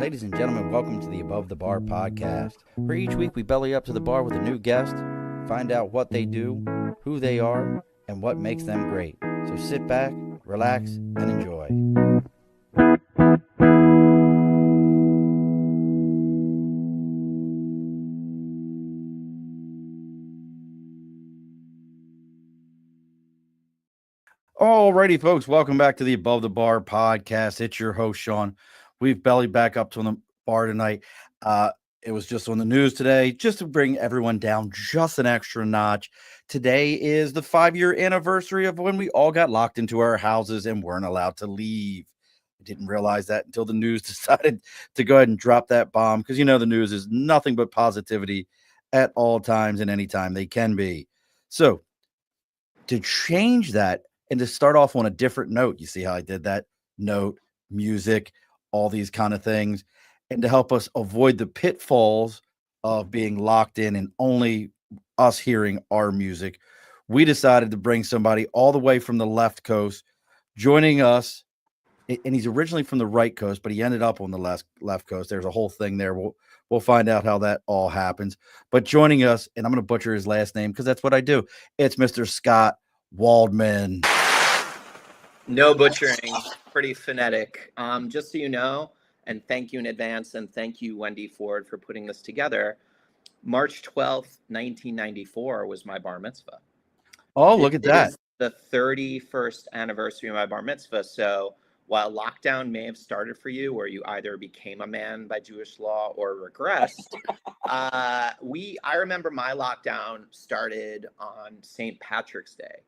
Ladies and gentlemen, welcome to the Above the Bar podcast, where each week we belly up to the bar with a new guest, find out what they do, who they are, and what makes them great. So sit back, relax, and enjoy. Alrighty, folks, welcome back to the Above the Bar podcast. It's your host, Sean. We've bellied back up to the bar tonight. It was just on the news today, just to bring everyone down just an extra notch. Today is the 5-year anniversary of when we all got locked into our houses and weren't allowed to leave. I didn't realize that until the news decided to go ahead and drop that bomb, because you know the news is nothing but positivity at all times and anytime they can be. So to change that and to start off on a different note, you see how I did that? Note, music, all these kind of things. And to help us avoid the pitfalls of being locked in and only us hearing our music, we decided to bring somebody all the way from the left coast joining us. And he's originally from the right coast, but he ended up on the left coast. There's a whole thing there. We'll find out how that all happens. But joining us, and I'm going to butcher his last name because that's what I do. It's Mr. Scott Waldman. No butchering, pretty phonetic. Just so you know, and thank you in advance, and thank you, Wendy Ford, for putting this together. March 12th, 1994 was my bar mitzvah. Oh, look at that. It is the 31st anniversary of my bar mitzvah. So while lockdown may have started for you, where you either became a man by Jewish law or regressed, I remember my lockdown started on St. Patrick's Day.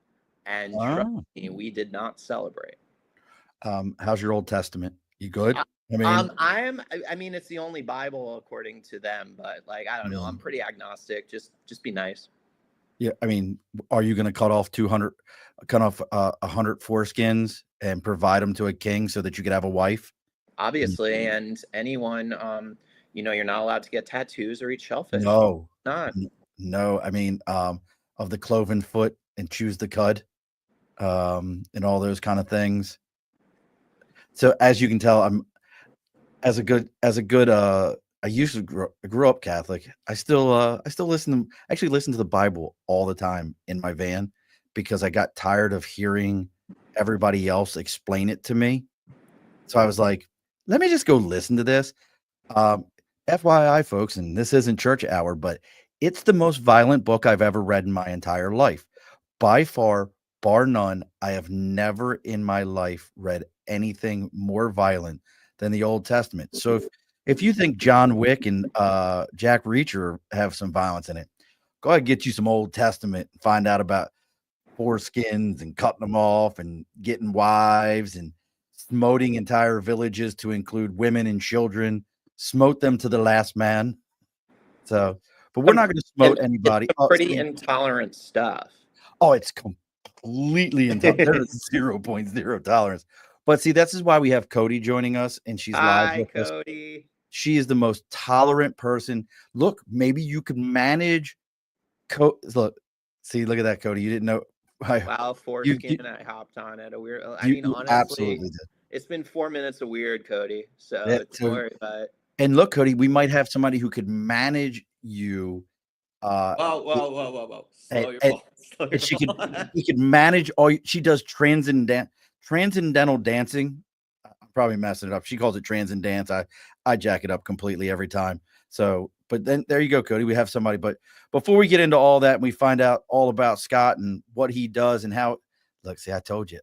And trust me, we did not celebrate. How's your Old Testament? You good? I mean, it's the only Bible according to them, but like, I don't know. I'm pretty agnostic. Just be nice. Yeah. I mean, are you going to cut off 100 foreskins and provide them to a king so that you could have a wife? Obviously. And anyone, you're not allowed to get tattoos or eat shellfish. No, not. No. I mean, of the cloven foot and choose the cud, and all those kind of things. So as you can tell, I'm I grew up Catholic. I still listen to the Bible all the time in my van because I got tired of hearing everybody else explain it to me. So I was like, let me just go listen to this. FYI, folks, and this isn't church hour, but it's the most violent book I've ever read in my entire life. By far, bar none, I have never in my life read anything more violent than the Old Testament. So if you think John Wick and Jack Reacher have some violence in it, go ahead and get you some Old Testament and find out about foreskins and cutting them off and getting wives and smoting entire villages to include women and children, smote them to the last man. So, but we're not going to smote anybody. Pretty intolerant stuff. Oh, it's completely intolerant. There's 0.0 tolerance. But see, this is why we have Cody joining us, and she's live with us. Cody. She is the most tolerant person. Look, maybe you could manage. Look at that, Cody. You didn't know. Wow, foreskin. I hopped on at a weird. Honestly, absolutely did. It's been 4 minutes of weird, Cody. So don't worry about it. And look, Cody, we might have somebody who could manage you. Whoa. Slow your ball. He could manage all. She does transcendental dancing. I'm probably messing it up. She calls it transcendence. I jack it up completely every time. So, but then there you go, Cody. We have somebody. But before we get into all that, and we find out all about Scott and what he does and how. Look, see, I told you.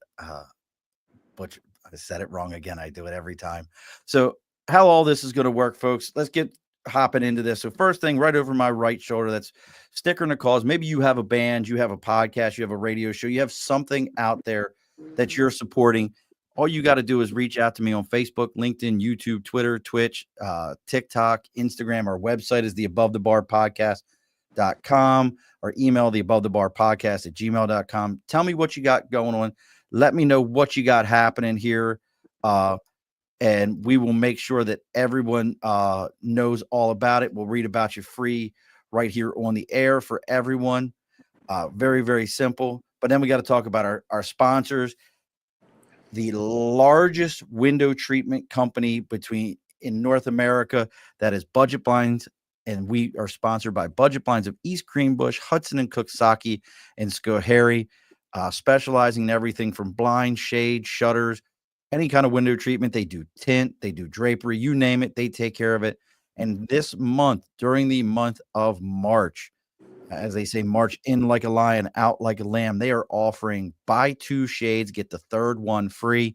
But I said it wrong again. I do it every time. So, how all this is going to work, folks? Let's get hopping into this. So first thing, right over my right shoulder, that's Sticker in the Cause. Maybe you have a band, you have a podcast, you have a radio show, you have something out there that you're supporting. All you got to do is reach out to me on Facebook, LinkedIn, YouTube, Twitter, Twitch, TikTok, Instagram. Our website is theabovethebarpodcast.com, or email theabovethebarpodcast@gmail.com. Tell me what you got going on. Let me know what you got happening here. And we will make sure that everyone knows all about it. We'll read about you free right here on the air for everyone. Very, very simple. But then we got to talk about our sponsors. The largest window treatment company in North America. That is Budget Blinds, and we are sponsored by Budget Blinds of East Greenbush, Hudson and Cooksaki, and Schoharie, specializing in everything from blinds, shade, shutters, any kind of window treatment. They do tint, they do drapery, you name it, they take care of it. And this month, during the month of March, as they say, March in like a lion, out like a lamb, they are offering buy 2 shades, get the third one free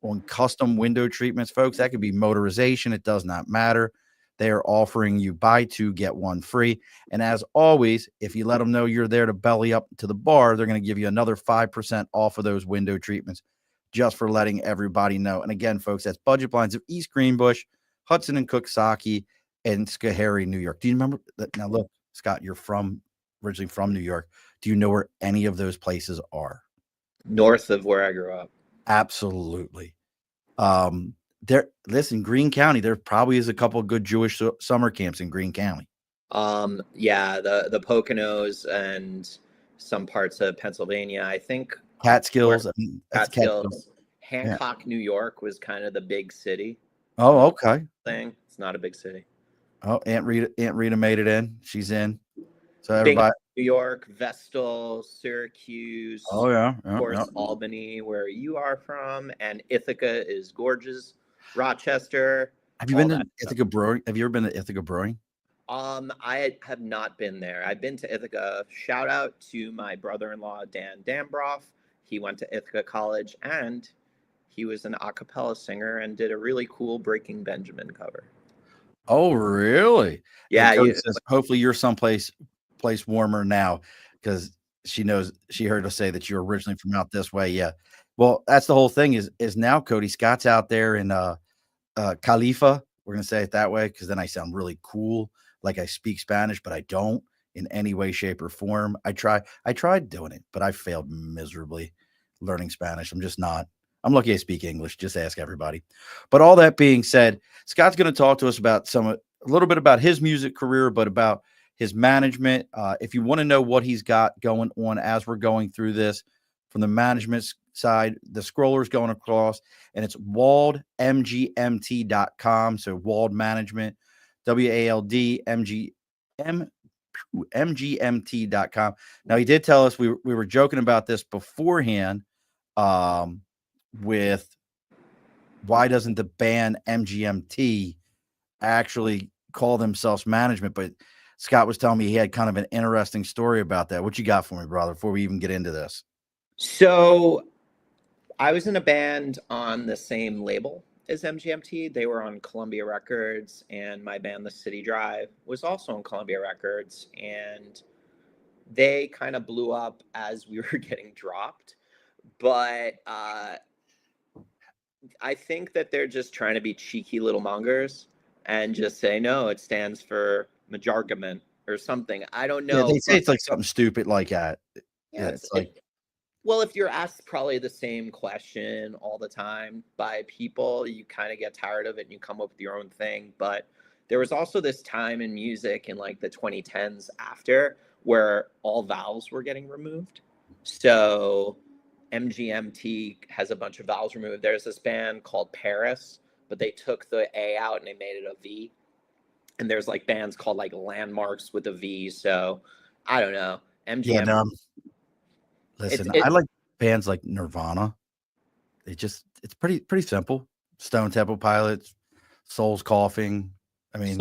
on custom window treatments, folks. That could be motorization. It does not matter. They are offering you buy 2, get 1 free. And as always, if you let them know you're there to belly up to the bar, they're going to give you another 5% off of those window treatments just for letting everybody know. And again, folks, that's Budget Blinds of East Greenbush, Hudson and Cooksaki, and Schoharie, New York. Do you remember that? Now, look, Scott, you're originally from New York. Do you know where any of those places are? North of where I grew up. Absolutely. Listen, Greene County, there probably is a couple of good Jewish summer camps in Greene County. Yeah, the Poconos and some parts of Pennsylvania. I think Catskills. Catskills. Hancock, yeah. New York was kind of the big city. Oh, okay. Thing. It's not a big city. Oh, Aunt Rita made it in. She's in. So everybody. New York, Vestal, Syracuse. Oh yeah. Of course, Albany, where you are from, and Ithaca is gorgeous. Rochester. Have you been to Ithaca Brewing? Have you ever been to Ithaca Brewing? I have not been there. I've been to Ithaca. Shout out to my brother-in-law, Dan Dambroff. He went to Ithaca College, and he was an a cappella singer and did a really cool Breaking Benjamin cover. Oh, really? Yeah. Says, hopefully you're someplace warmer now, because she heard us say that you're originally from out this way. Yeah. Well, that's the whole thing is now Cody Scott's out there in Khalifa. We're going to say it that way, because then I sound really cool, like I speak Spanish, but I don't in any way, shape, or form. I tried doing it, but I failed miserably learning Spanish. I'm just not. I'm lucky I speak English. Just ask everybody. But all that being said, Scott's going to talk to us about a little bit about his music career, but about his management. If you want to know what he's got going on as we're going through this, from the management side, the scroller's going across, and it's waldmgmt.com. So Wald Management, WALDMGMT.com. Now, he did tell us, we were joking about this beforehand, with why doesn't the band MGMT actually call themselves management? But Scott was telling me he had kind of an interesting story about that. What you got for me, brother, before we even get into this? So I was in a band on the same label as MGMT. They were on Columbia Records, and my band, The City Drive, was also on Columbia Records. And they kind of blew up as we were getting dropped. But I think that they're just trying to be cheeky little mongers and just say, no, it stands for Majargament or something. I don't know. Yeah, they say it's like something stupid like that. Yeah, it's like, well, if you're asked probably the same question all the time by people, you kind of get tired of it and you come up with your own thing. But there was also this time in music in like the 2010s after where all vowels were getting removed. So MGMT has a bunch of vowels removed. There's this band called Paris, but they took the A out and they made it a V. And there's like bands called like Landmarks with a V. So I don't know. MGMT. Yeah, listen, I like bands like Nirvana. It's pretty simple. Stone Temple Pilots, Souls Coughing. I mean,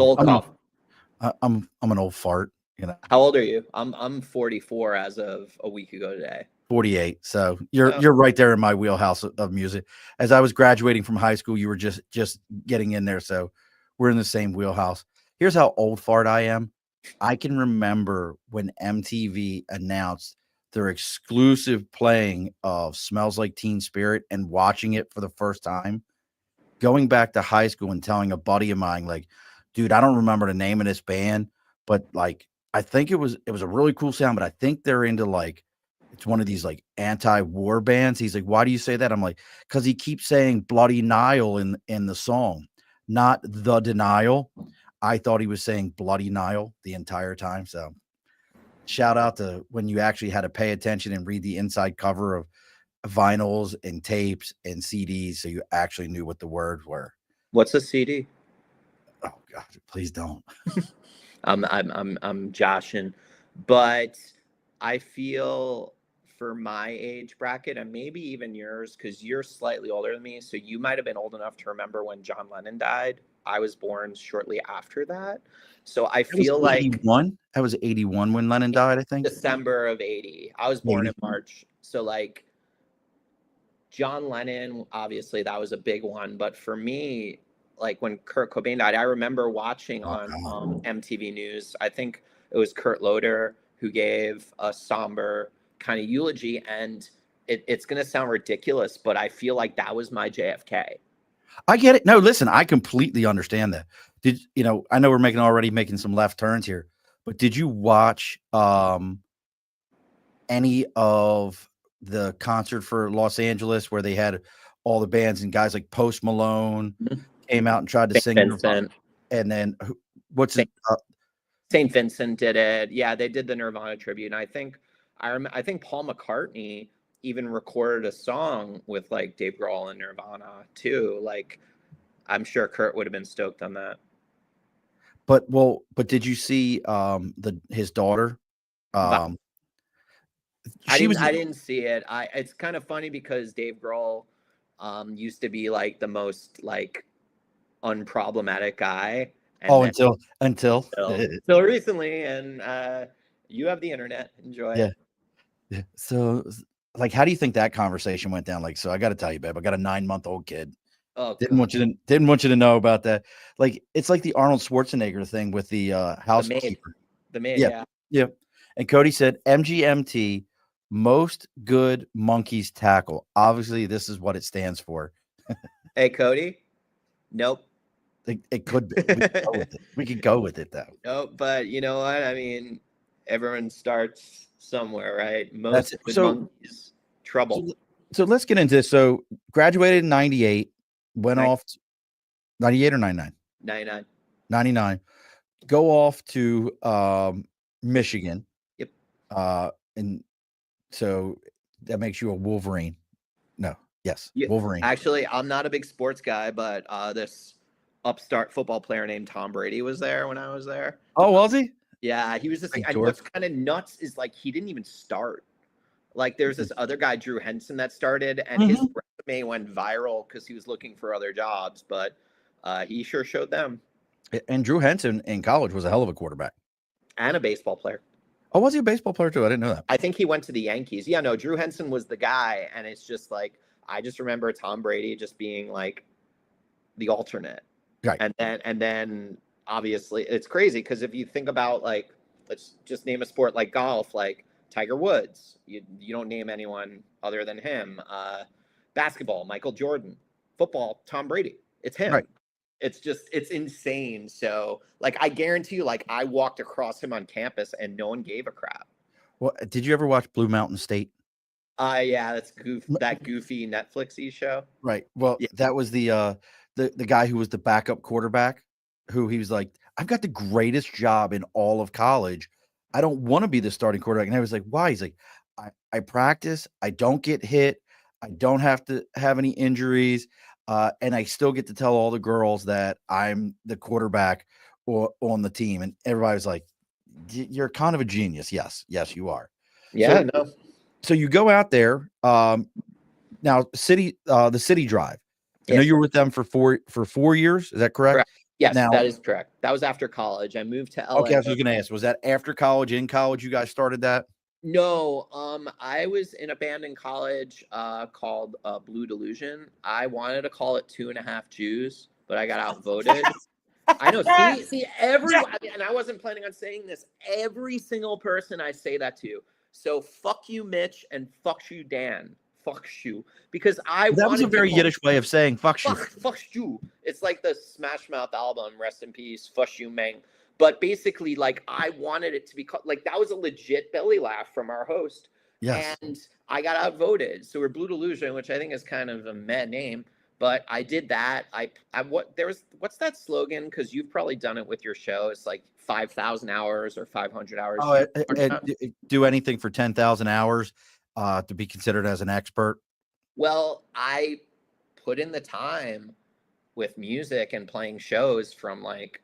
I'm an old fart, you know. How old are you? I'm 44 as of a week ago today. 48. So you're right there in my wheelhouse of music. As I was graduating from high school, you were just getting in there. So we're in the same wheelhouse. Here's how old fart I am. I can remember when MTV announced their exclusive playing of Smells Like Teen Spirit and watching it for the first time, going back to high school and telling a buddy of mine, like, dude, I don't remember the name of this band, but like, I think it was a really cool sound, but I think they're into like, it's one of these like anti-war bands. He's like, why do you say that? I'm like, because he keeps saying Bloody Nile in the song, not The Denial. I thought he was saying Bloody Nile the entire time. So shout out to when you actually had to pay attention and read the inside cover of vinyls and tapes and CDs, so you actually knew what the words were. What's a CD? Oh God, please don't. I'm joshing, but I feel for my age bracket and maybe even yours, because you're slightly older than me, so you might have been old enough to remember when John Lennon died. I was born shortly after that, so I It was feel like 81. That was 81 when Lennon died, I think. December of '80. I was born in 80. March, so like John Lennon, obviously that was a big one, but for me, like when Kurt Cobain died, I remember watching Oh on God. MTV News. I think it was Kurt Loder who gave a somber kind of eulogy, and it's going to sound ridiculous, but I feel like that was my JFK. I get it. No, listen, I completely understand that. I know we're already making some left turns here, but did you watch any of the concert for Los Angeles where they had all the bands and guys like Post Malone came out and tried to St. sing Nirvana, Vincent. and then what's it? St. Vincent did it. Yeah, they did the Nirvana tribute. And I think Paul McCartney even recorded a song with like Dave Grohl and Nirvana too. Like I'm sure Kurt would have been stoked on that. But did you see his daughter? But She was I didn't see it. It's kind of funny because Dave Grohl used to be like the most like unproblematic guy. And then until until recently, and you have the internet. Enjoy yeah. it. Yeah. So, like, how do you think that conversation went down? Like, so I got to tell you, babe, I got a 9-month-old kid. Oh Didn't god. want you to know about that. Like, it's like the Arnold Schwarzenegger thing with the housekeeper. The maid, Yeah, yeah. yeah. And Cody said MGMT, most good monkeys tackle. Obviously, this is what it stands for. Hey, Cody. Nope. It could be. We could go with it. We could go with it though. Nope. But you know what? I mean, everyone starts somewhere, right? That's Most it. good So, monkeys. Trouble. so let's get into this. So, graduated in 98, went Nine- off 98 or 99? 99. 99. Go off to Michigan. Yep. And so that makes you a Wolverine. No, yes, Yeah. Wolverine. Actually, I'm not a big sports guy, but this upstart football player named Tom Brady was there when I was there. Oh, was he? Yeah, he was just. Big And dork. what's kind of nuts is like he didn't even start. Like there's this other guy, Drew Henson, that started, and his resume went viral because he was looking for other jobs, but he sure showed them. And Drew Henson in college was a hell of a quarterback. And a baseball player. Oh, was he a baseball player too? I didn't know that. I think he went to the Yankees. Yeah, no, Drew Henson was the guy, and it's just like I just remember Tom Brady just being like the alternate. Right. And then obviously it's crazy because if you think about like let's just name a sport like golf, like Tiger Woods, you don't name anyone other than him. Basketball, Michael Jordan. Football, Tom Brady. It's him. Right. It's insane. So like I guarantee you, like I walked across him on campus and no one gave a crap. Well, did you ever watch Blue Mountain State? Yeah, that's that goofy Netflixy show. Right. Well, Yeah. that was the guy who was the backup quarterback, who he was like, I've got the greatest job in all of college. I don't want to be the starting quarterback. And I was like, why? He's like, I practice, I don't get hit, I don't have to have any injuries, and I still get to tell all the girls that I'm the quarterback on the team. And everybody was like, you're kind of a genius. Yes, you are. Yeah, So, no. so you go out there. Now, the city drive. I know Yes. you were with them for 4 years. Is that correct? Correct. Yes, Now, that is correct. That was after college. I moved to LA. okay, I was going to ask, was that after college? In college, you guys started that? No, I was in a band in college called Blue Delusion. I wanted to call it 2.5 Jews, but I got outvoted. I know. See, everyone, and I wasn't planning on saying this. Every single person I say that to. So fuck you, Mitch, and fuck you, Dan. Fuck you, because That was a very Yiddish way of saying fuck you. Fuck you. It's like the Smash Mouth album, rest in peace, fuck you, man. But basically, like I wanted it to be called, like that was a legit belly laugh from our host. Yes. And I got outvoted. So we're Blue Delusion, which I think is kind of a meh name. But I did that. What's that slogan? Because you've probably done it with your show. It's like 5,000 hours or 500 hours. Oh, do anything for 10,000 hours to be considered as an expert. Well, I put in the time with music and playing shows from like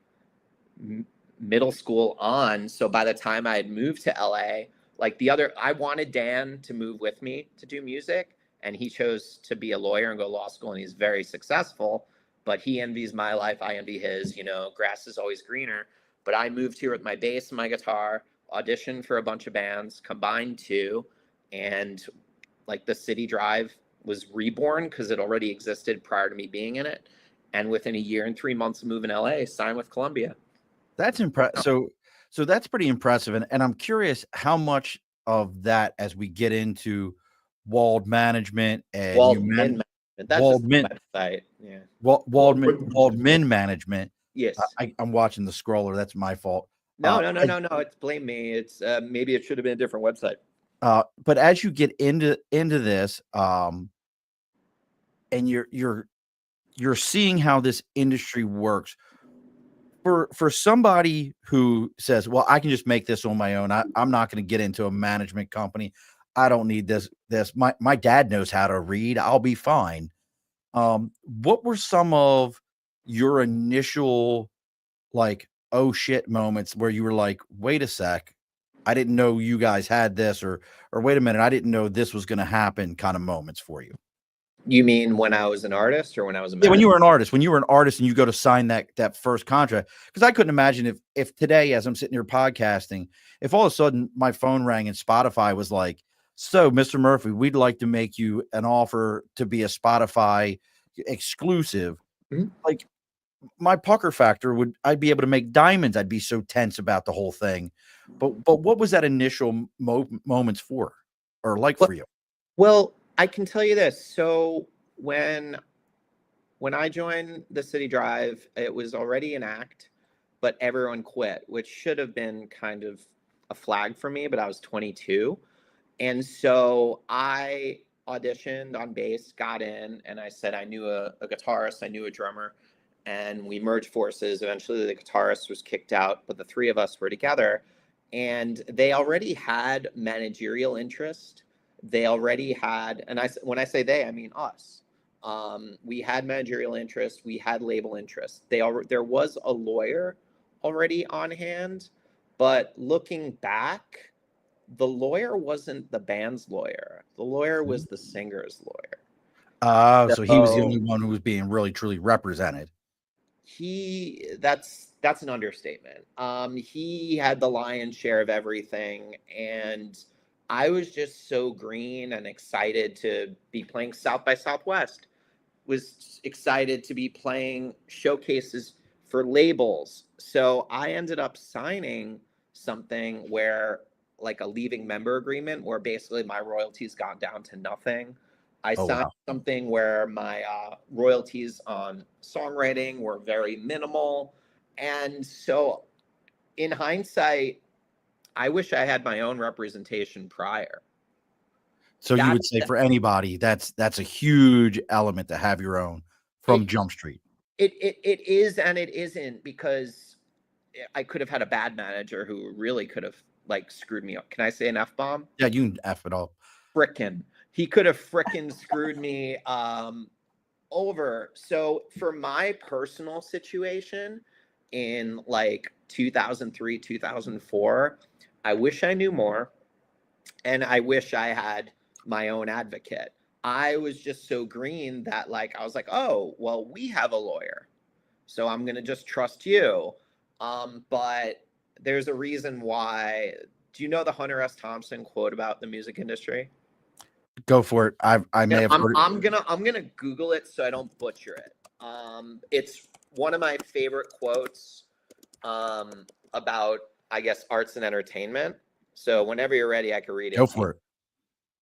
middle school on. So by the time I had moved to LA, like I wanted Dan to move with me to do music, and he chose to be a lawyer and go to law school, and he's very successful. But he envies my life, I envy his. You know, grass is always greener. But I moved here with my bass and my guitar, auditioned for a bunch of bands, combined two, and like the City Drive was reborn because it already existed prior to me being in it. And within a year and 3 months of moving to LA, signed with Columbia. That's impressive. So that's pretty impressive. And I'm curious how much of that, as we get into Wald Management and Waldman Management. That's Waldman, just a website. Yeah. Waldman Management. Yes. I'm watching the scroller. That's my fault. No. It's blame me. It's maybe it should have been a different website. But as you get into this, and you're seeing how this industry works. For somebody who says, well, I can just make this on my own. I'm not going to get into a management company. I don't need this. My dad knows how to read. I'll be fine. What were some of your initial like, oh shit moments where you were like, wait a sec, I didn't know you guys had this, or wait a minute, I didn't know this was going to happen kind of moments for you? You mean when I was an artist or when I was a when you were an artist, and you go to sign that first contract? Because I couldn't imagine if today, as I'm sitting here podcasting, if all of a sudden my phone rang and Spotify was like, so Mr. Murphy, we'd like to make you an offer to be a Spotify exclusive. Mm-hmm. Like my pucker factor I'd be able to make diamonds. I'd be so tense about the whole thing. But what was that initial moments for for you? Well, I can tell you this. So when I joined the City Drive, it was already an act, but everyone quit, which should have been kind of a flag for me, but I was 22. And so I auditioned on bass, got in, and I said I knew a guitarist, I knew a drummer, and we merged forces. Eventually the guitarist was kicked out, but the three of us were together, and they already had managerial interest. They already had, and when I say they, I mean us. We had managerial interest. We had label interest. There was a lawyer already on hand, but looking back, the lawyer wasn't the band's lawyer. The lawyer was the singer's lawyer. So he was the only one who was being really truly represented. That's an understatement. He had the lion's share of everything, and I was just so green and excited to be playing South by Southwest. Was excited to be playing showcases for labels. So I ended up signing something where, like, a leaving member agreement where basically my royalties got down to nothing. I signed something where my royalties on songwriting were very minimal. And so in hindsight, I wish I had my own representation prior. So you would say for anybody, that's a huge element to have your own from Jump Street. It is and it isn't, because I could have had a bad manager who really could have like screwed me up. Can I say an F-bomb? Yeah, you can F it all. Frickin'. He could have frickin' screwed me over. So for my personal situation in like 2003, 2004, I wish I knew more, and I wish I had my own advocate. I was just so green that I was like, oh, well, we have a lawyer, so I'm going to just trust you. But there's a reason why. Do you know the Hunter S. Thompson quote about the music industry? Go for it. I may have heard it. I'm gonna Google it so I don't butcher it. It's one of my favorite quotes about, I guess, arts and entertainment. So whenever you're ready, I can read it. Go for it.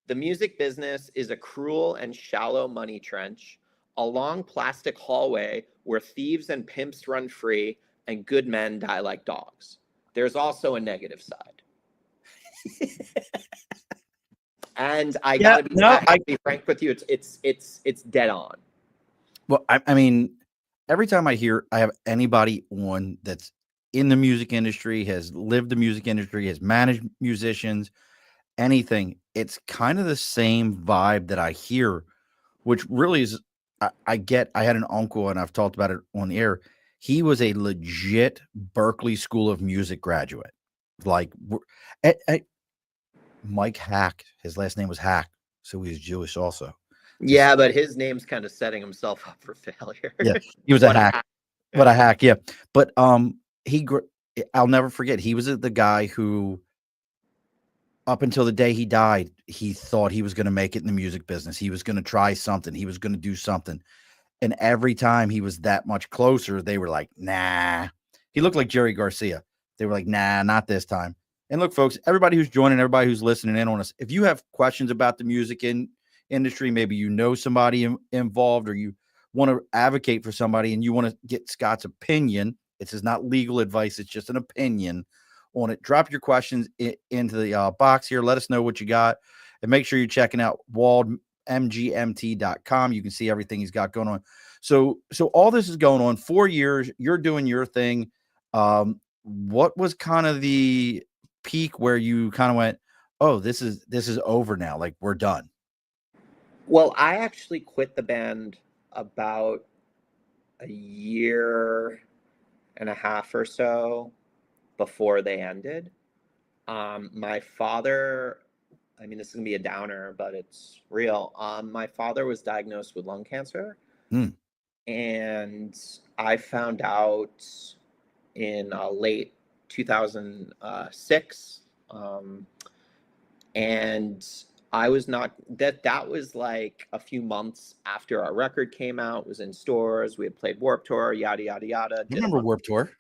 The music business is a cruel and shallow money trench, a long plastic hallway where thieves and pimps run free and good men die like dogs. There's also a negative side. And I gotta be frank with you, it's dead on. Well, I mean, every time I have anybody on that's in the music industry, has lived the music industry, has managed musicians, anything, it's kind of the same vibe that I hear, which really is, I had an uncle, and I've talked about it on the air. He was a legit Berkeley School of Music graduate. Like Mike Hack, his last name was Hack, so he was Jewish also. Yeah, but his name's kind of setting himself up for failure. Yeah, he was a hack. What a hack, yeah. But I'll never forget. He was the guy who, up until the day he died, he thought he was going to make it in the music business. He was going to try something. He was going to do something. And every time he was that much closer, they were like, nah. He looked like Jerry Garcia. They were like, nah, not this time. And look, folks, everybody who's joining, everybody who's listening in on us, if you have questions about the music industry, maybe you know somebody involved, or you want to advocate for somebody and you want to get Scott's opinion, this is not legal advice, it's just an opinion on it. Drop your questions into the box here. Let us know what you got. And make sure you're checking out waldmgmt.com. You can see everything he's got going on. So all this is going on. 4 years, you're doing your thing. What was kind of the peak where you kind of went, oh, this is over now, like we're done? Well, I actually quit the band about a year and a half or so before they ended. My father, I mean, this is gonna be a downer, but it's real. My father was diagnosed with lung cancer, and I found out in late 2006, and I was not that was like a few months after our record came out, was in stores, we had played Warped Tour, yada yada yada. I remember Warped Tour.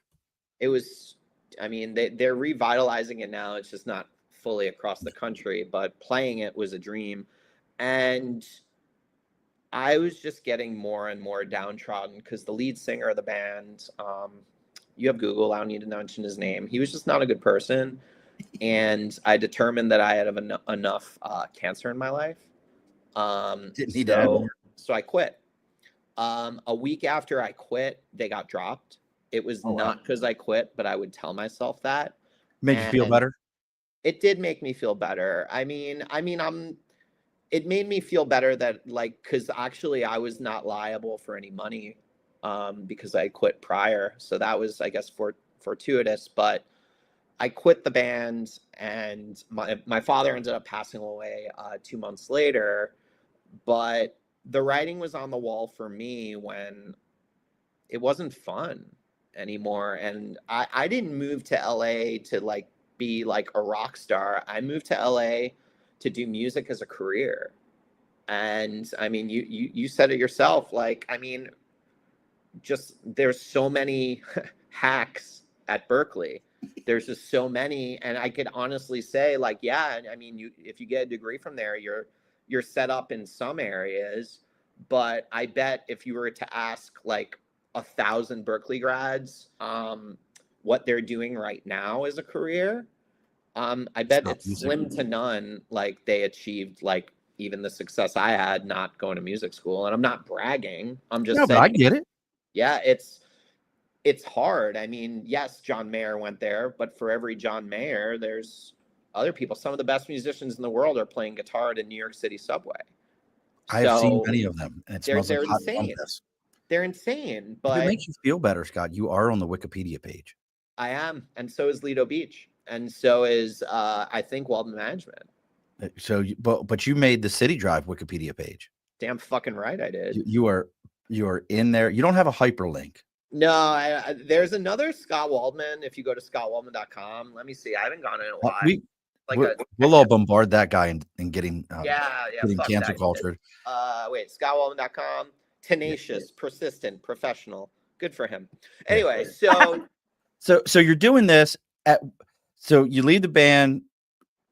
It was, I mean, they're revitalizing it now. It's just not fully across the country, but playing it was a dream. And I was just getting more and more downtrodden because the lead singer of the band, you have Google, I don't need to mention his name. He was just not a good person. And I determined that I had enough cancer in my life. Didn't need to add more. So I quit. A week after I quit, they got dropped. It was not because I quit, but I would tell myself that. Made you feel better? It did make me feel better. It made me feel better that, like, because actually I was not liable for any money because I quit prior. So that was, I guess, fortuitous. But I quit the band, and my father ended up passing away 2 months later. But the writing was on the wall for me when it wasn't fun anymore. And I didn't move to LA to like be like a rock star. I moved to LA to do music as a career. And I mean, you said it yourself. Like, I mean, just there's so many hacks at Berkeley. There's just so many, and I could honestly say, like, yeah, I mean, if you get a degree from there, you're set up in some areas. But I bet if you were to ask like 1,000 Berkeley grads what they're doing right now as a career, I bet it's slim to none. Like they achieved like even the success I had not going to music school. And I'm not bragging. I'm just saying. But I get it. Yeah, it's hard. I mean, yes, John Mayer went there, but for every John Mayer, there's other people. Some of the best musicians in the world are playing guitar at a New York City subway. I've seen many of them, and it smells like hot insane. fungus. They're insane, but if it makes you feel better, Scott, you are on the Wikipedia page. I am, and so is Lido Beach, and so is I think Waldman Management. So, but you made the City Drive Wikipedia page. Damn fucking right, I did. You are in there. You don't have a hyperlink. No, there's another Scott Waldman. If you go to scottwaldman.com, let me see. I haven't gone in a while. We'll all bombard that guy and get him getting cancer cultured. Wait, scottwaldman.com. Tenacious, persistent, professional. Good for him. Anyway, so you're doing this so you leave the band,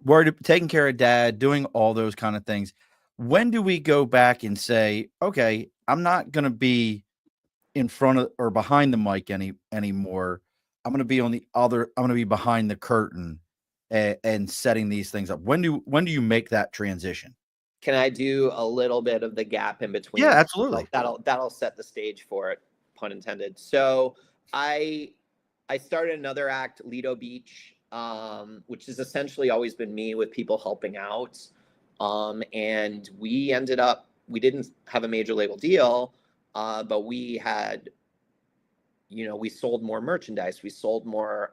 worried, taking care of dad, doing all those kind of things. When do we go back and say, okay, I'm not going to be in front of or behind the mic anymore. I'm going to be I'm going to be behind the curtain and setting these things up. When do you make that transition? Can I do a little bit of the gap in between? Yeah, absolutely. That'll set the stage for it, pun intended. So I started another act, Lido Beach, which has essentially always been me with people helping out. And we didn't have a major label deal, but we had, we sold more merchandise, we sold more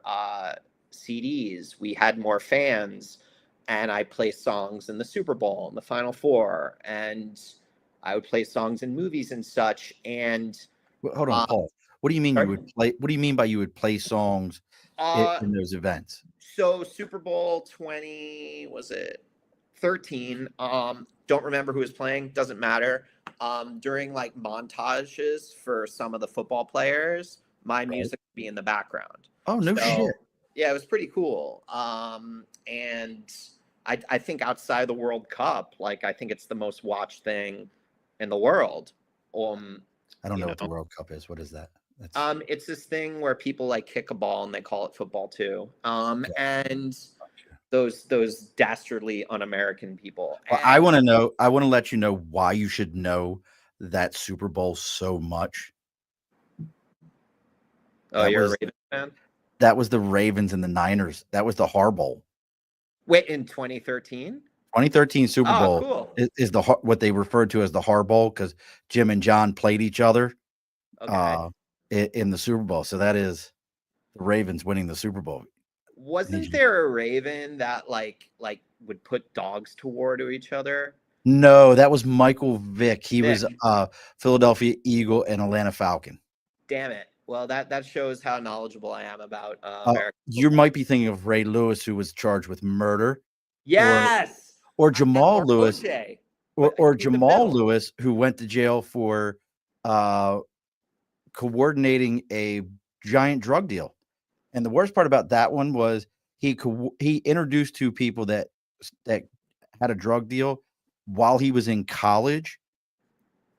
CDs, we had more fans, and I play songs in the Super Bowl and the Final Four, and I would play songs in movies and such. And Hold on, Paul. What do you mean you sorry? would play? What do you mean by you would play songs Uh, in those events? so Super Bowl 20, was it 13? Don't remember who was playing, doesn't matter. During like montages for some of the football players, my Right. music would be in the background. Oh, no shit. So yeah, it was pretty cool. And I think outside the World Cup, like I think it's the most watched thing in the world. I don't You know what the know, World Cup is. What is that? That's it's this thing where people like kick a ball and they call it football too. And those dastardly un-American people. Well, I And want to know. I want to let you know why you should know that Super Bowl so much. oh, you're a Ravens fan? That was the Ravens and the Niners. That was the Har Bowl. Wait, in 2013? 2013 Super Oh, Bowl cool. is what they referred to as the Har Bowl because Jim and John played each other Okay. in the Super Bowl. So that is the Ravens winning the Super Bowl. Wasn't there a Raven that like would put dogs to war to each other? No, that was Michael Vick. He was Vick. Philadelphia Eagle and Atlanta Falcon. Damn it. Well, that shows how knowledgeable I am about American You football. might be thinking of Ray Lewis, who was charged with murder. Yes. Or I meant Jamal more Lewis, OJ, or, but or in the Jamal middle. Lewis, who went to jail for coordinating a giant drug deal. And the worst part about that one was he introduced two people that had a drug deal while he was in college.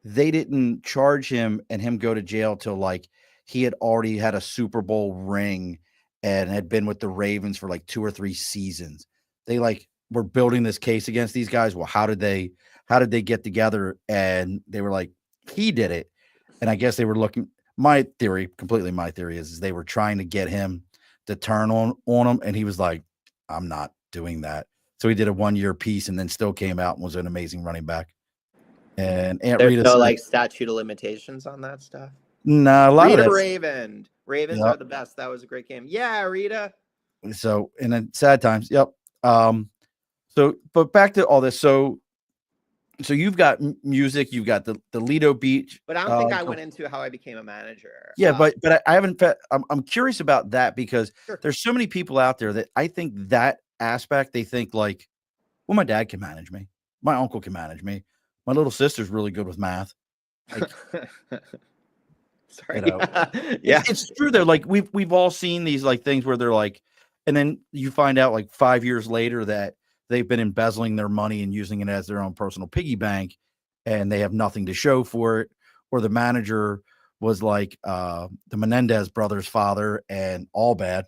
They didn't charge him and him go to jail till like he had already had a Super Bowl ring and had been with the Ravens for like 2 or 3 seasons. They like were building this case against these guys. Well, how did they get together? And they were like, he did it. And I guess they were looking, my theory is they were trying to get him to turn on him. And he was like, I'm not doing that. So he did a 1-year piece and then still came out and was an amazing running back. And Aunt There's Rita no said, like statute of limitations on that stuff. nah, a lot of Rita that's, Raven. Ravens yeah. are the best. That was a great game. Yeah, Rita. So, and then sad times. Yep. So, but back to all this. So you've got music, you've got the Lido Beach. But I don't think I went into how I became a manager. Yeah, but I haven't. I'm curious about that because Sure. there's so many people out there that I think that aspect they think like, well, my dad can manage me, my uncle can manage me, my little sister's really good with math. Like, sorry. Yeah, it's true though. Like we've all seen these like things where they're like, and then you find out like 5 years later that they've been embezzling their money and using it as their own personal piggy bank, and they have nothing to show for it. Or the manager was like the Menendez brothers' father, and all bad.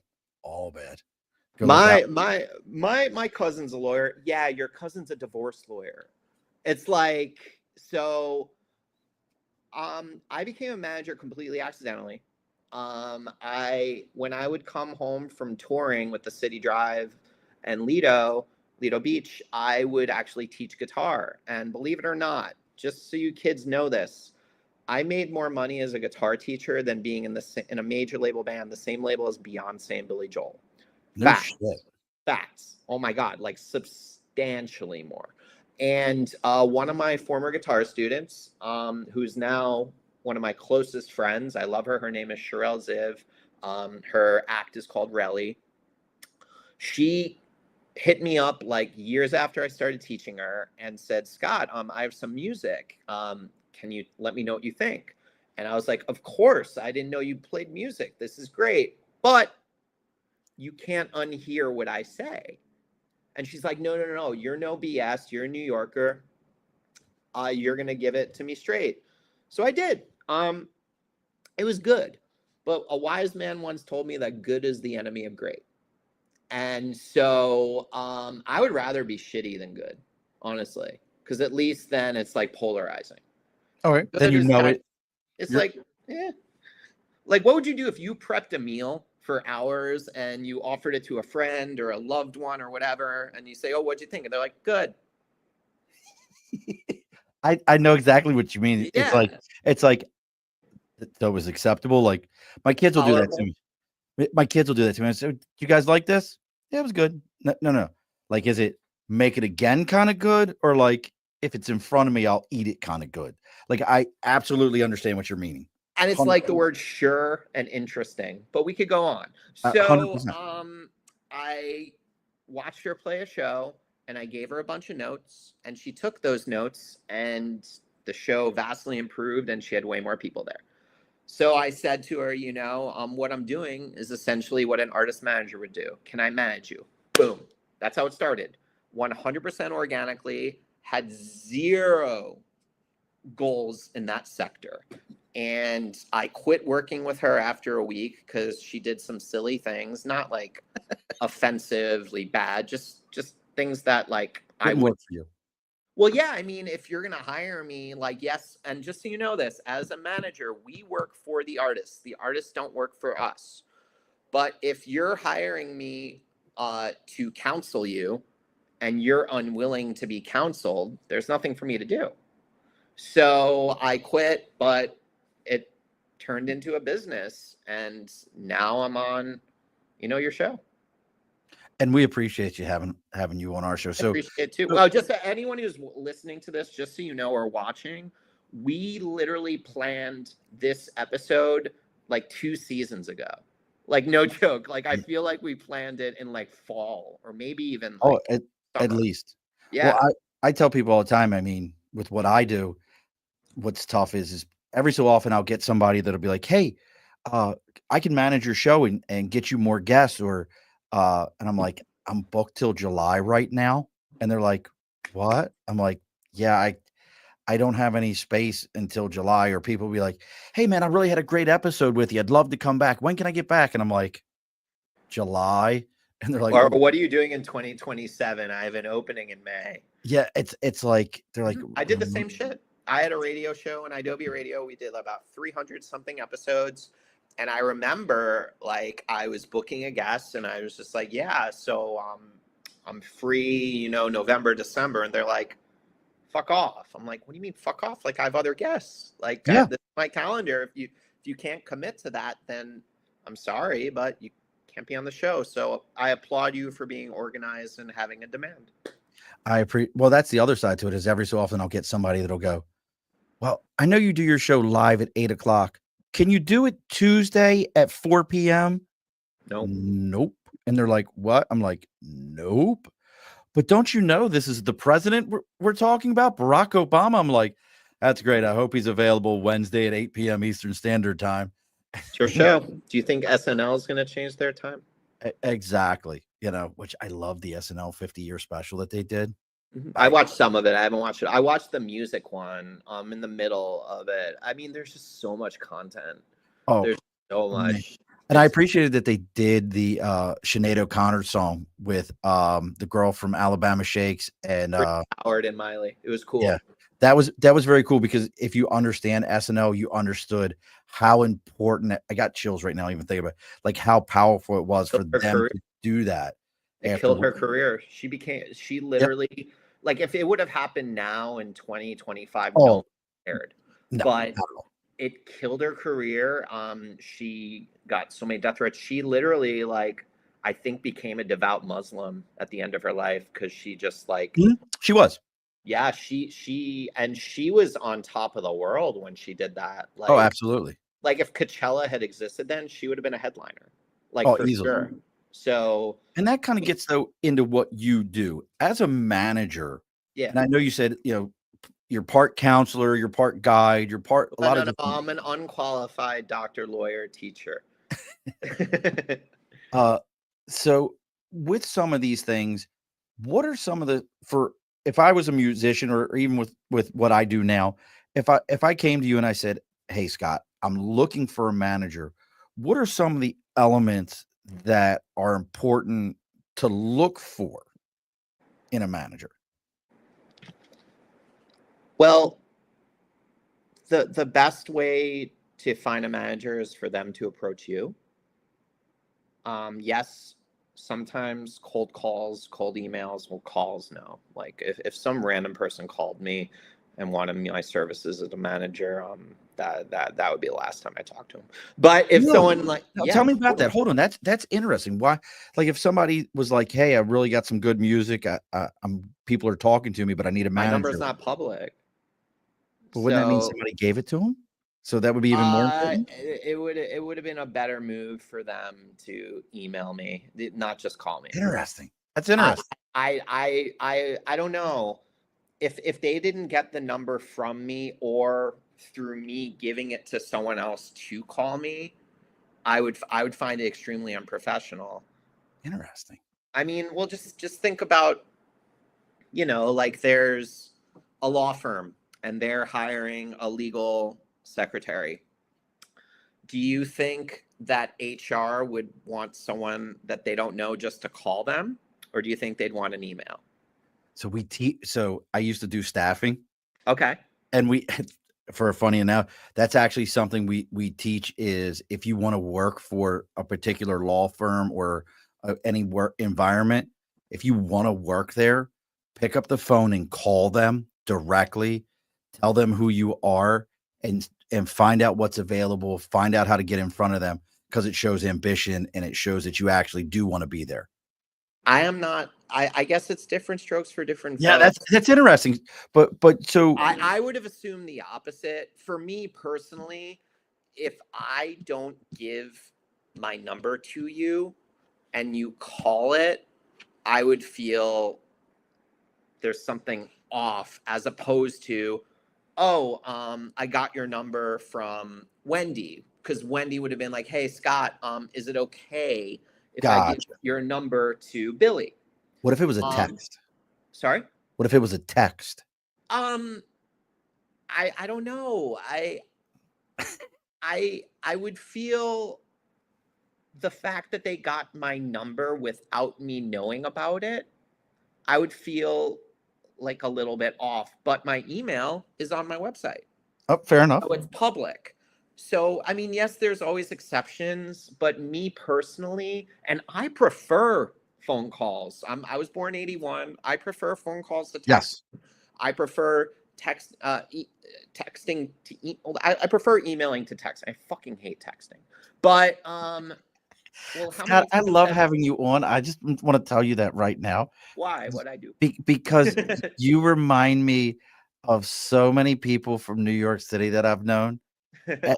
My cousin's a lawyer. Yeah, your cousin's a divorce lawyer. It's like, so I became a manager completely accidentally. When I would come home from touring with the City Drive and Lido Beach, I would actually teach guitar. And believe it or not, just so you kids know this, I made more money as a guitar teacher than being in a major label band, the same label as Beyonce and Billy Joel. No Facts. shit. Facts. Oh my God, like substantially more. And one of my former guitar students, who's now one of my closest friends, I love her. Her name is Sherelle Ziv. Her act is called Relly. She hit me up like years after I started teaching her and said, Scott, I have some music. Can you let me know what you think? And I was like, of course. I didn't know you played music. This is great. But you can't unhear what I say. And she's like, no. You're no BS. You're a New Yorker. You're going to give it to me straight. So I did. It was good. But a wise man once told me that good is the enemy of great. And so I would rather be shitty than good, honestly. Because at least then it's like polarizing. All right. Then you know it. It's like, like what would you do if you prepped a meal for hours and you offered it to a friend or a loved one or whatever, and you say, oh, what'd you think? And they're like, good. I know exactly what you mean. Yeah. It's like so it was acceptable. Like my kids will do that to Tolerable. me. My kids will do that to me. I say, "Do you guys like this?" Yeah, it was good. No, no, no. Like, is it make it again kind of good, or like if it's in front of me, I'll eat it kind of good. Like I absolutely understand what you're meaning. And it's like the word sure and interesting, but we could go on. Hundred So, percent. I watched her play a show and I gave her a bunch of notes and she took those notes and the show vastly improved and she had way more people there. So I said to her, what I'm doing is essentially what an artist manager would do. Can I manage you? Boom. That's how it started. 100% organically, had zero goals in that sector. And I quit working with her after a week because she did some silly things, not like offensively bad, just things that like I Didn't would. work for you. Well, yeah, I mean, if you're gonna hire me, like, yes, and just so you know this, as a manager, we work for the artists. The artists don't work for us. But if you're hiring me to counsel you and you're unwilling to be counseled, there's nothing for me to do. So I quit, but it turned into a business, and now I'm on, your show. And we appreciate you having you on our show. I So, appreciate it too. so Well, just anyone who's listening to this, just so you know, or watching, we literally planned this episode like 2 seasons ago. Like no joke. Like I feel like we planned it in like fall or maybe even oh, like at summer. least. Well, Yeah. I tell people all the time. I mean, with what I do, what's tough is every so often I'll get somebody that'll be like, "Hey, uh, I can manage your show and get you more guests," or and I'm like, "I'm booked till July right now," and they're like, "What?" I'm like, "Yeah, I don't have any space until July." Or people will be like, "Hey, man, I really had a great episode with you. I'd love to come back. When can I get back?" And I'm like, "July," and they're like, Or what are you doing in 2027? I have an opening in May. "Yeah, it's like they're like." I did the same shit. I had a radio show on Adobe Radio. We did about 300 something episodes. And I remember like I was booking a guest and I was just like, yeah, so I'm free, November, December. And they're like, fuck off. I'm like, what do you mean fuck off? Like I have other guests. Like Yeah, this is my calendar. If you can't commit to that, then I'm sorry, but you can't be on the show. So I applaud you for being organized and having a demand. well, that's the other side to it is every so often I'll get somebody that'll go, "Well, I know you do your show live at 8 o'clock. Can you do it Tuesday at 4 p.m.?" Nope. Nope. And they're like, "What?" I'm like, "Nope. But don't you know this is the president we're talking about, Barack Obama?" I'm like, "That's great. I hope he's available Wednesday at 8 p.m. Eastern Standard Time." It's your show. Do you think SNL is going to change their time? Exactly. Which I love the SNL 50-year special that they did. I watched some of it. I haven't watched it. I watched the music one. In the middle of it. I mean, there's just so much content. Oh, There's so man. much. And I appreciated that they did the Sinead O'Connor song with the girl from Alabama Shakes and Howard and Miley. It was cool. yeah. That was very cool because if you understand SNL, you understood how important I got chills right now even thinking about it, like how powerful it was for them to do that. It killed her career. She literally like if it would have happened now in 2025, no one cared. No, but it killed her career. She got so many death threats. She literally like I think became a devout Muslim at the end of her life because she just like she was. Yeah, she was on top of the world when she did that. Like, Oh, absolutely. Like if Coachella had existed then, she would have been a headliner. Like for easily. sure. So and that kind of gets into what you do as a manager. Yeah. And I know you said, you're part counselor, you're part guide, you're part No, I'm an unqualified doctor, lawyer, teacher. So with some of these things, what are some of if I was a musician or even with what I do now, if I came to you and I said, "Hey, Scott, I'm looking for a manager," what are some of the elements that are important to look for in a manager? Well, the best way to find a manager is for them to approach you. Yes, sometimes cold calls, cold emails, well, calls, no. Like if some random person called me and wanted my services as a manager, That would be the last time I talked to him. But if No. someone like, Now, yeah, tell me about that. Hold on, that's interesting. Why? Like, if somebody was like, "Hey, I really got some good music. I'm people are talking to me, but I need a my number's manager." not public. But wouldn't that mean So somebody gave it to him? So that would be even more important. it would have been a better move for them to email me, not just call me. Interesting. That's I interesting. I don't know if they didn't get the number from me or through me giving it to someone else to call me, I would find it extremely unprofessional. Interesting. I mean, well, just think about, like there's a law firm and they're hiring a legal secretary. Do you think that HR would want someone that they don't know just to call them, or do you think they'd want an email? So so I used to do staffing, Okay. and we for a funny enough, that's actually something we teach is if you want to work for a particular law firm or any work environment, if you want to work there, pick up the phone and call them directly, tell them who you are, and find out what's available, find out how to get in front of them, because it shows ambition and it shows that you actually do want to be there. I am not. I guess it's different strokes for different Yeah, folks. that's interesting. But so I would have assumed the opposite. For me personally, if I don't give my number to you and you call it, I would feel there's something off, as opposed to, oh, I got your number from Wendy, because Wendy would have been like, hey, Scott, is it okay if I give gotcha. your number to Billy? What if it was a Um, text? sorry. What if it was a text? Um, I don't know. I would feel the fact that they got my number without me knowing about it, I would feel like a little bit off. But my email is on my website. Oh, fair enough. So it's public. So, I mean, yes, there's always exceptions, but me personally, and I prefer phone calls. I was born 81. I prefer phone calls to text. Yes. I prefer texting to I prefer emailing to text. I fucking hate texting. But well, how Scott, many I times love having you on. I just want to tell you that right now. why? What I do? Because you remind me of so many people from New York City that I've known. Eh,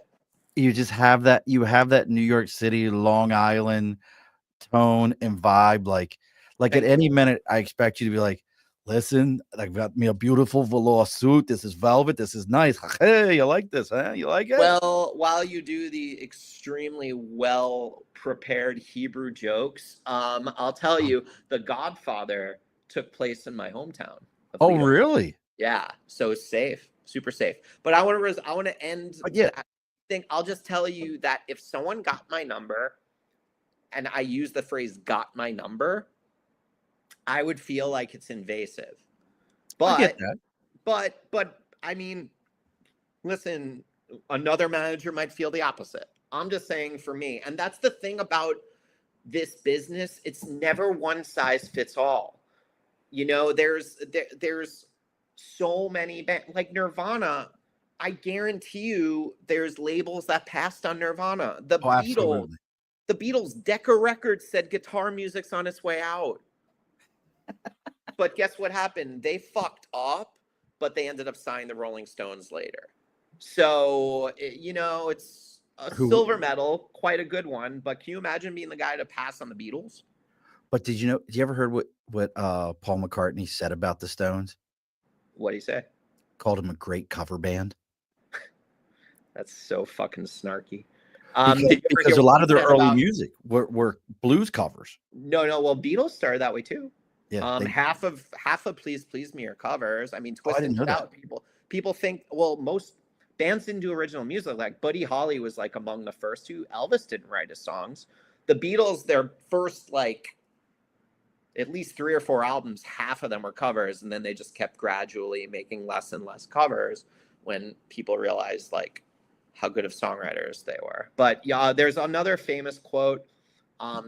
You just have that New York City, Long Island tone and vibe. Like at Thank you. any minute, I expect you to be like, listen, I got me a beautiful velour suit. This is velvet. This is nice. Hey, you like this, huh? You like it? Well, while you do the extremely well prepared Hebrew jokes, I'll tell you, The Godfather took place in my hometown of Oh, Lido. really? Yeah, so safe, super safe. But I want to end But yeah, that thing. I'll just tell you that if someone got my number and I use the phrase "got my number," I would feel like it's invasive. I get But that. but I mean, listen, another manager might feel the opposite. I'm just saying for me, and that's the thing about this business, it's never one size fits all. There's so many like Nirvana. I guarantee you there's labels that passed on Nirvana. Oh, absolutely. The Beatles Decca Records said guitar music's on its way out. But guess what happened? They fucked up, but they ended up signing the Rolling Stones later. So, it's a Who? silver medal, quite a good one. But can you imagine being the guy to pass on the Beatles? But did you ever heard what Paul McCartney said about the Stones? What do you say? Called him a great cover band. That's so fucking snarky. Because Did you ever hear a what lot he of their said early about? music were blues covers. No. Well, Beatles started that way too. Yeah, Half of Please Please Me are covers. I mean, I Twist didn't and know that. Shout. People think, well, most bands didn't do original music. Like Buddy Holly was like among the first two. Elvis didn't write his songs. The Beatles, their first like at least 3 or 4 albums, half of them were covers, and then they just kept gradually making less and less covers when people realized like how good of songwriters they were. But yeah, there's another famous quote.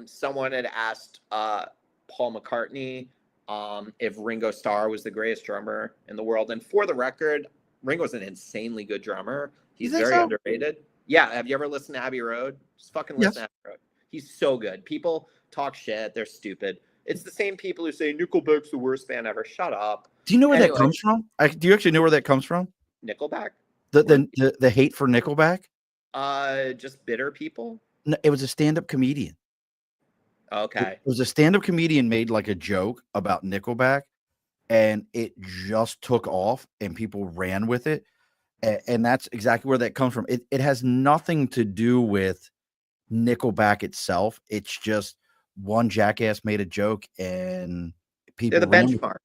Someone had asked Paul McCartney if Ringo Starr was the greatest drummer in the world, and for the record, Ringo's an insanely good drummer. He's think very so? underrated. Yeah. Have you ever listened to Abbey Road? Just fucking listen Yes. to Abbey Road. He's so good. People talk shit. They're stupid. It's the same people who say Nickelback's the worst band ever. Shut up. Do you know where that Anyway, comes from? Do you actually know where that comes from? Nickelback? The hate for Nickelback? Just bitter people? No, it was a stand-up comedian. Okay. It was a stand-up comedian made like a joke about Nickelback, and it just took off, and people ran with it. And that's exactly where that comes from. It has nothing to do with Nickelback itself. It's just one jackass made a joke, and They're people the ran with it. benchmark.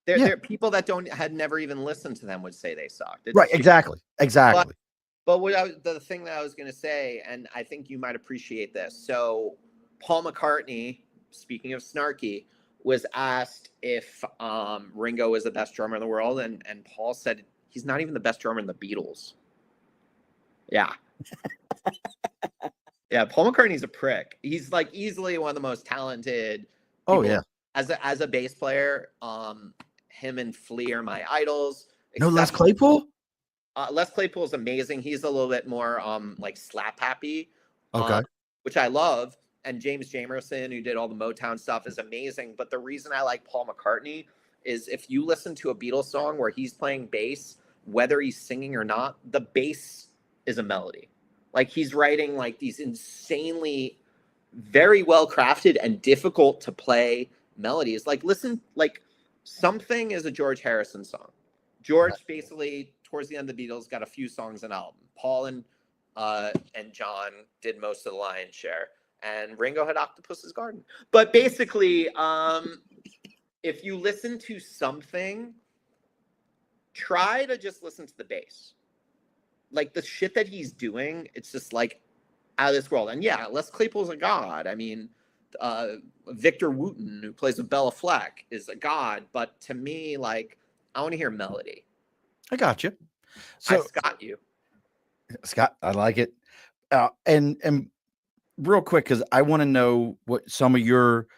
Yeah. They're people that had never even listened to them would say they sucked. It's Right, stupid. exactly. But the thing that I was going to say, and I think you might appreciate this. So Paul McCartney, speaking of snarky, was asked if Ringo was the best drummer in the world, and Paul said he's not even the best drummer in the Beatles. Yeah. Yeah, Paul McCartney's a prick. He's like easily one of the most talented people. Oh, yeah. As a bass player, him and Flea are my idols. No Les Claypool? Les Claypool is amazing. He's a little bit more like slap happy, Okay. which I love. And James Jamerson, who did all the Motown stuff, is amazing. But the reason I like Paul McCartney is if you listen to a Beatles song where he's playing bass, whether he's singing or not, the bass is a melody. Like he's writing like these insanely, very well crafted and difficult to play melodies. Like listen, like Something is a George Harrison song. George basically towards the end of the Beatles got a few songs an album. Paul and John did most of the lion's share, and Ringo had Octopus's Garden. But basically, if you listen to Something, try to just listen to the bass. Like the shit that he's doing, it's just like out of this world. And yeah, Les Claypool's a god. I mean, Victor Wooten, who plays with Bella Fleck, is a god. But to me, like, I want to hear melody. I got you. So Scott, I like it. And real quick, because I want to know what some of your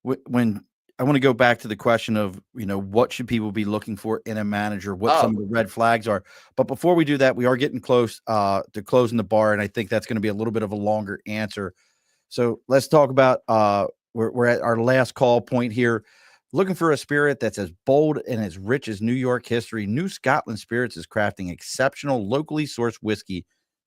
when I want to go back to the question of, what should people be looking for in a manager, what some of the red flags are. But before we do that, we are getting close to closing the bar, and I think that's going to be a little bit of a longer answer. So let's talk about we're at our last call point here. Looking for a spirit that's as bold and as rich as New York history, New Scotland Spirits is crafting exceptional, locally sourced whiskey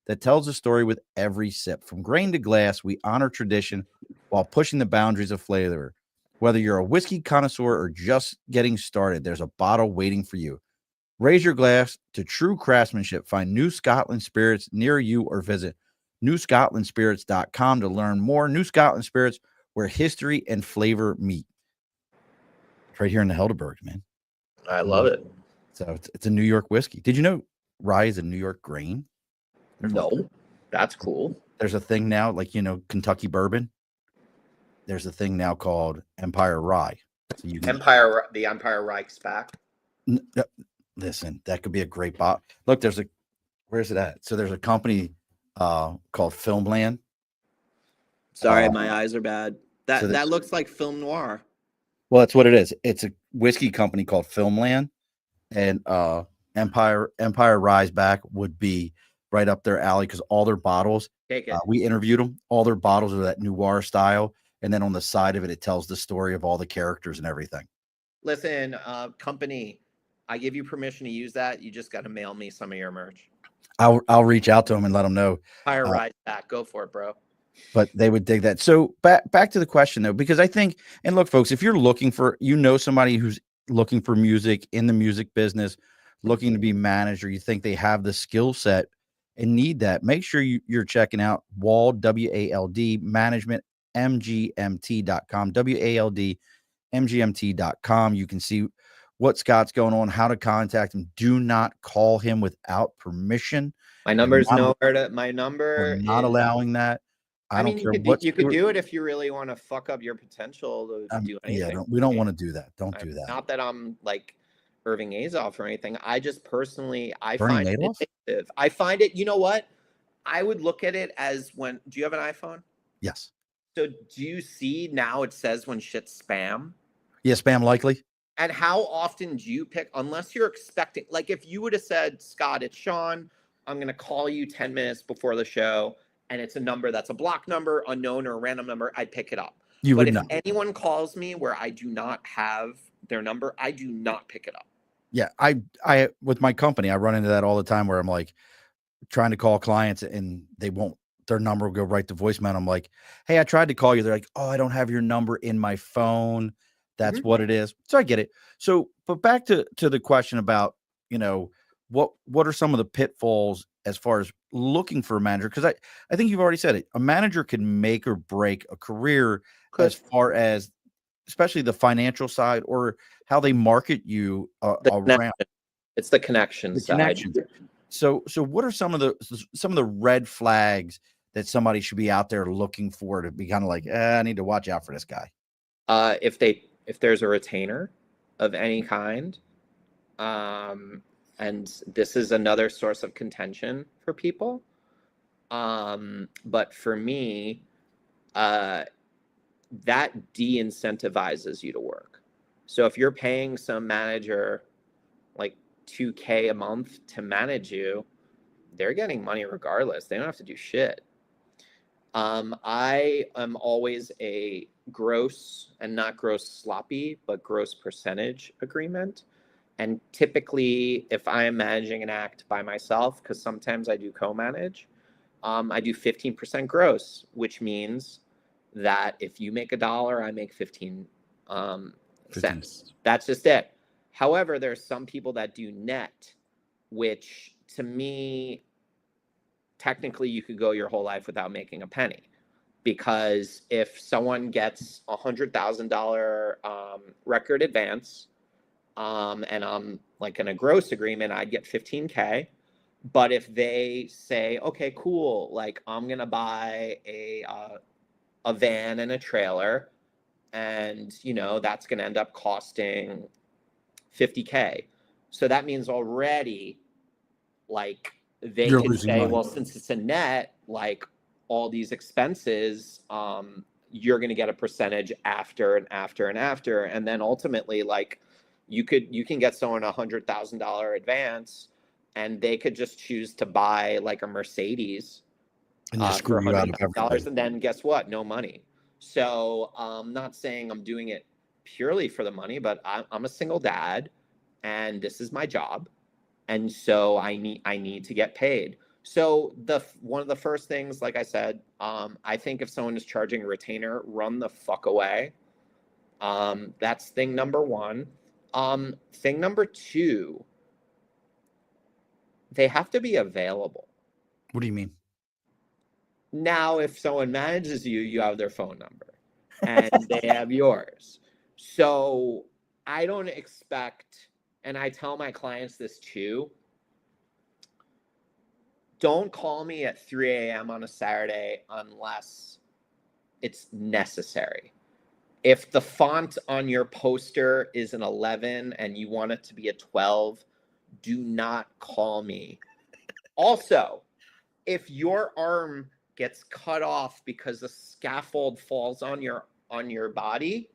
that tells a story with every sip. From grain to glass, we honor tradition while pushing the boundaries of flavor. Whether you're a whiskey connoisseur or just getting started, there's a bottle waiting for you. Raise your glass to true craftsmanship. Find New Scotland Spirits near you or visit newscotlandspirits.com to learn more. New Scotland Spirits, where history and flavor meet. It's right here in the Helderberg, man. I love it. So it's a New York whiskey. Did you know rye is a New York grain? No, that's cool. There's a thing now, like, Kentucky bourbon. There's a thing now called Empire Rye. So you can, the Empire Reich's back. Listen, that could be a great bot. Look, where's it at? So there's a company called Filmland. Sorry, my eyes are bad. That looks like film noir. Well, that's what it is. It's a whiskey company called Filmland, and Empire Rye's back would be right up their alley because all their bottles. We interviewed them. All their bottles are that noir style, and then on the side of it, it tells the story of all the characters and everything. Listen, company, I give you permission to use that. You just got to mail me some of your merch. I'll reach out to them and let them know. Empire Rye's back. Go for it, bro. But they would dig that. So back to the question though, because I think, and look, folks, if you're looking for, somebody who's looking for music in the music business, looking to be manager, you think they have the skill set and need that, make sure you're checking out Wald, WALD Management, MGMT.com, WALD MGMT.com. You can see what Scott's going on, how to contact him. Do not call him without permission. My number is nowhere to my number. We're not allowing that. I don't care what you could do it if you really want to fuck up your potential to do anything. Yeah, we don't want to do that. Don't do that. Not that I'm like Irving Azoff or anything. I just personally, I Bernie find Madoff? it addictive. I find it, you know what? I would look at it as do you have an iPhone? Yes. So do you see now it says when shit's spam? Yeah, spam likely. And how often do you pick, unless you're expecting, like if you would have said, Scott, it's Sean, I'm going to call you 10 minutes before the show, and it's a number that's a block number, unknown, or a random number, I'd pick it up. You But would if not. anyone calls me where I do not have their number, I do not pick it up. Yeah, I with my company, I run into that all the time where I'm like trying to call clients and they won't. Their number will go right to voicemail. I'm like, hey, I tried to call you. They're like, oh, I don't have your number in my phone. That's what it is. So I get it. So, but back to the question about, you know, what are some of the pitfalls as far as looking for a manager? Because I think you've already said it. A manager can make or break a career as far as especially the financial side or how they market you around It's the connection the side. connections. So what are some of the red flags that somebody should be out there looking for to be kind of like, I need to watch out for this guy? If there's a retainer of any kind, and this is another source of contention for people, but for me, that de-incentivizes you to work. So if you're paying some manager like $2,000 a month to manage you, they're getting money regardless. They don't have to do shit. I am always a gross, and not gross sloppy, but gross percentage agreement. And typically, if I am managing an act by myself, because sometimes I do co-manage, I do 15% gross, which means that if you make $1, I make 15 cents. That's just it. However, there's some people that do net, which to me, technically you could go your whole life without making a penny. Because if someone gets $100,000 record advance, and I'm like in a gross agreement, I'd get 15K. But if they say, okay, cool, like I'm gonna buy a van and a trailer, and you know that's gonna end up costing 50K. So that means already, like they You're could losing say, money. well, since it's a net, like all these expenses, you're gonna get a percentage after and after and after, and then ultimately, like you can get someone $100,000 advance, and they could just choose to buy like a Mercedes And just for screw you out of $100,000, everything. and then guess what? No money. So I'm not saying I'm doing it purely for the money, but I'm a single dad, and this is my job, and so I need to get paid. So one of the first things, like I said, I think if someone is charging a retainer, run the fuck away. That's thing number one. Thing number two, they have to be available. What do you mean? Now, if someone manages you, you have their phone number and they have yours. So I don't expect, and I tell my clients this too, don't call me at 3 a.m. on a Saturday unless it's necessary. If the font on your poster is an 11 and you want it to be a 12, do not call me. Also, if your arm gets cut off because the scaffold falls on your body,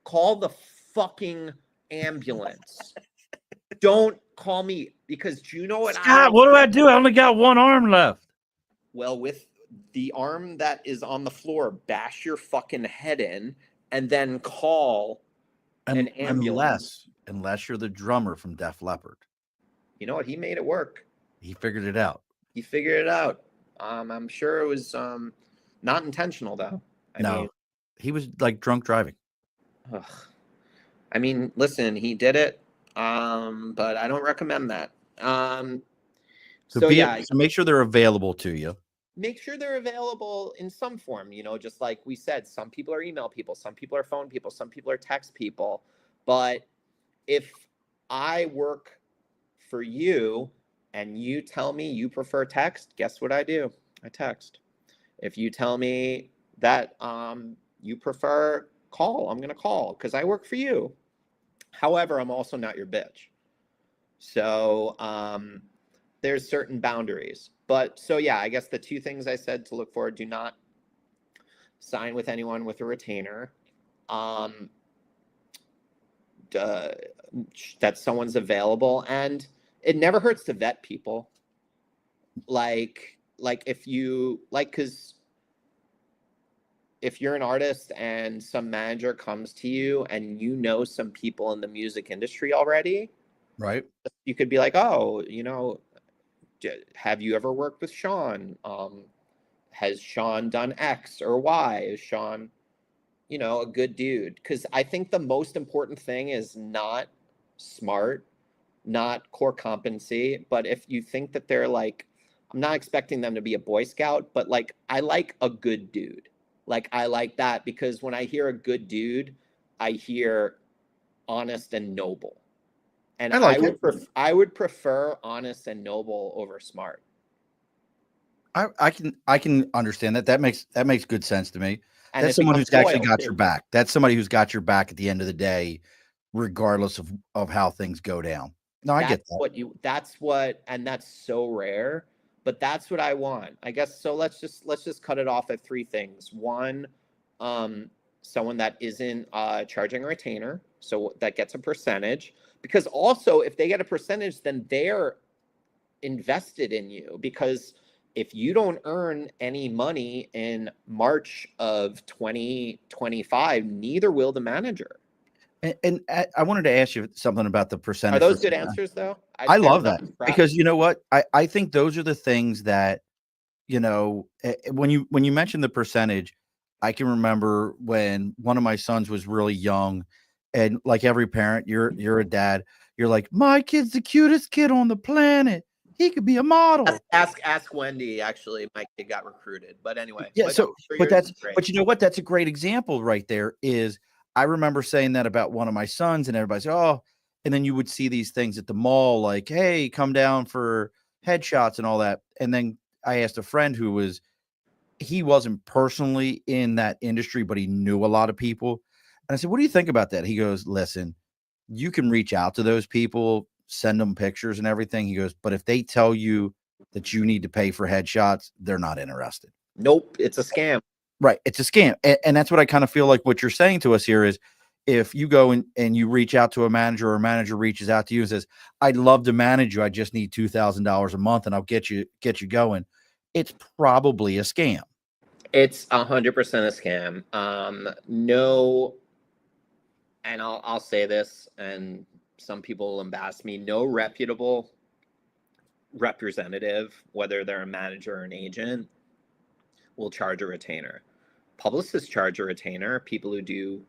call the fucking ambulance. Don't call me, because do you know what Scott, what do I do? I only got one arm left. Well, with the arm that is on the floor, bash your fucking head in and then call an ambulance. Unless you're the drummer from Def Leppard. You know what? He made it work. He figured it out. He figured it out. I'm sure it was not intentional, though. I mean, he was like drunk driving. Ugh. I mean, listen, he did it, but I don't recommend that. So make sure they're available to you. Make sure they're available in some form, you know, just like we said, some people are email people, some people are phone people, some people are text people. But if I work for you and you tell me you prefer text, guess what I do? I text. If you tell me that you prefer call, I'm going to call because I work for you. However, I'm also not your bitch. So there's certain boundaries. But so, yeah, I guess the two things I said to look for: do not sign with anyone with a retainer. That someone's available. And it never hurts to vet people. like if you like, because if you're an artist and some manager comes to you and you know some people in the music industry already, Right. you could be like, oh, have you ever worked with Sean? Has Sean done X or Y? Is Sean, a good dude? Because I think the most important thing is not smart, not core competency, but if you think that they're like, I'm not expecting them to be a Boy Scout, but like, I like a good dude. Like, I like that because when I hear a good dude, I hear honest and noble. And I like it. I would prefer honest and noble over smart. I can understand that. That makes good sense to me. And That's it someone becomes who's actually loyal got your too. back. That's somebody who's got your back at the end of the day, regardless of how things go down. No, I get that. And that's so rare, but that's what I want. I guess so. Let's just cut it off at three things. One, someone that isn't charging a retainer, so that gets a percentage. Because also, if they get a percentage, then they're invested in you. Because if you don't earn any money in March of 2025, neither will the manager. And I wanted to ask you something about the percentage. Are those good answers, though? I love that because you know what? I think those are the things that, when you mentioned the percentage, I can remember when one of my sons was really young, and like every parent, you're a dad. You're like, my kid's the cutest kid on the planet. He could be a model. Ask Wendy. Actually, my kid got recruited, but anyway. Yeah. But you know what? That's a great example right there. Is I remember saying that about one of my sons, and everybody said, "Oh," and then you would see these things at the mall, like, "Hey, come down for headshots and all that." And then I asked a friend he wasn't personally in that industry, but he knew a lot of people. And I said, "What do you think about that?" He goes, "Listen, you can reach out to those people, send them pictures and everything." He goes, "But if they tell you that you need to pay for headshots, they're not interested." Nope, it's a scam. Right. It's a scam. And that's what I kind of feel like what you're saying to us here is if you go and you reach out to a manager or a manager reaches out to you and says, "I'd love to manage you. I just need $2,000 a month and I'll get you going." It's probably a scam. It's 100% a scam. No, and I'll say this, and some people will embarrass me. No reputable representative, whether they're a manager or an agent, will charge a retainer. Publicists charge a retainer. People who do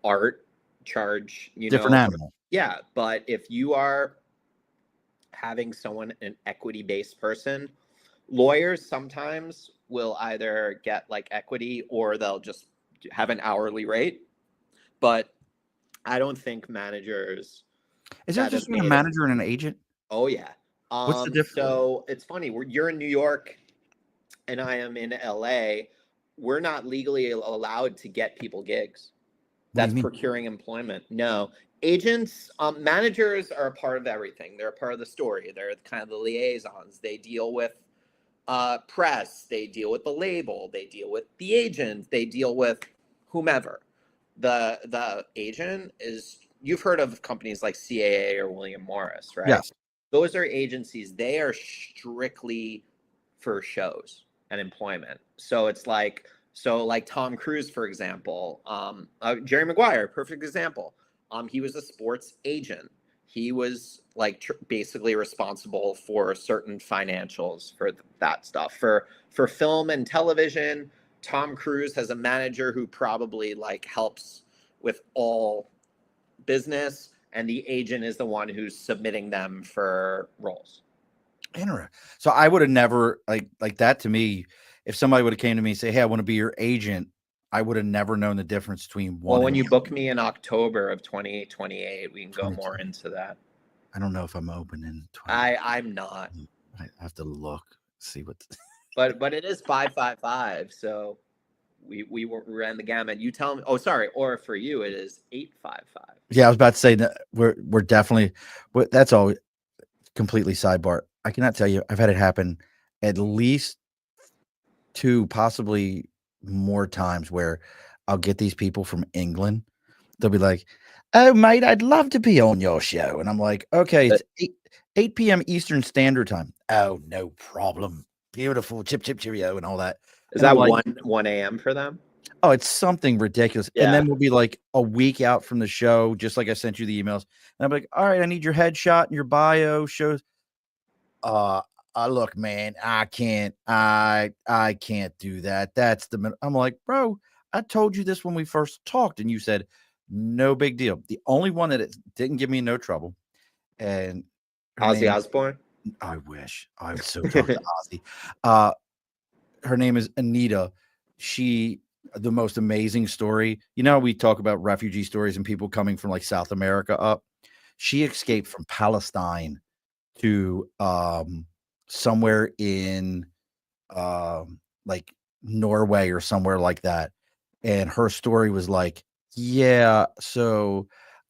art charge, Different animal. Yeah, but if you are having someone, an equity-based person, lawyers sometimes will either get like equity or they'll just have an hourly rate. But I don't think managers. Is there just a manager and an agent? Oh yeah. What's the difference? So it's funny. You're in New York, and I am in LA. We're not legally allowed to get people gigs. That's procuring employment. No, agents, managers are a part of everything. They're a part of the story. They're kind of the liaisons. They deal with press. They deal with the label. They deal with the agent. They deal with whomever. The agent is. You've heard of companies like CAA or William Morris, right? Yes. Those are agencies. They are strictly for shows and employment. So it's like Tom Cruise, for example, Jerry Maguire, perfect example. He was a sports agent. He was like basically responsible for certain financials for that stuff. For film and television, Tom Cruise has a manager who probably like helps with all business, and the agent is the one who's submitting them for roles. Interesting. So I would have never like that to me. If somebody would have came to me and say, "Hey, I want to be your agent," I would have never known the difference between one. Well, when you book me in October of 2028, we can go more into that. I don't know if I'm open in. I'm not. I have to look, see what. But it is 555, so we ran the gamut. You tell me. Oh, sorry. Or for you, it is 855. Yeah, I was about to say that we're definitely. That's all. Completely sidebar. I cannot tell you. I've had it happen at least 2, possibly more times where I'll get these people from England. They'll be like, "Oh, mate, I'd love to be on your show." And I'm like, "Okay, it's 8 p.m. Eastern Standard Time." "Oh, no problem. Beautiful. Chip, chip, cheerio," and all that. Is And I'm that like, 1 a.m. for them? "Oh, it's something ridiculous." And Yeah. then we'll be like a week out from the show, just like I sent you the emails. And I'm like, "All right, I need your headshot and your bio shows." Uh, Look, man, I can't do that. That's I'm like, "Bro, I told you this when we first talked, and you said no big deal." The only one that it didn't give me no trouble, and her Ozzy name, Osbourne? I wish I would so talk to Ozzy. Uh, Her name is Anita. She, the most amazing story. You know, we talk about refugee stories and people coming from like South America up. She escaped from Palestine to somewhere in like Norway or somewhere like that. And her story was like, yeah, so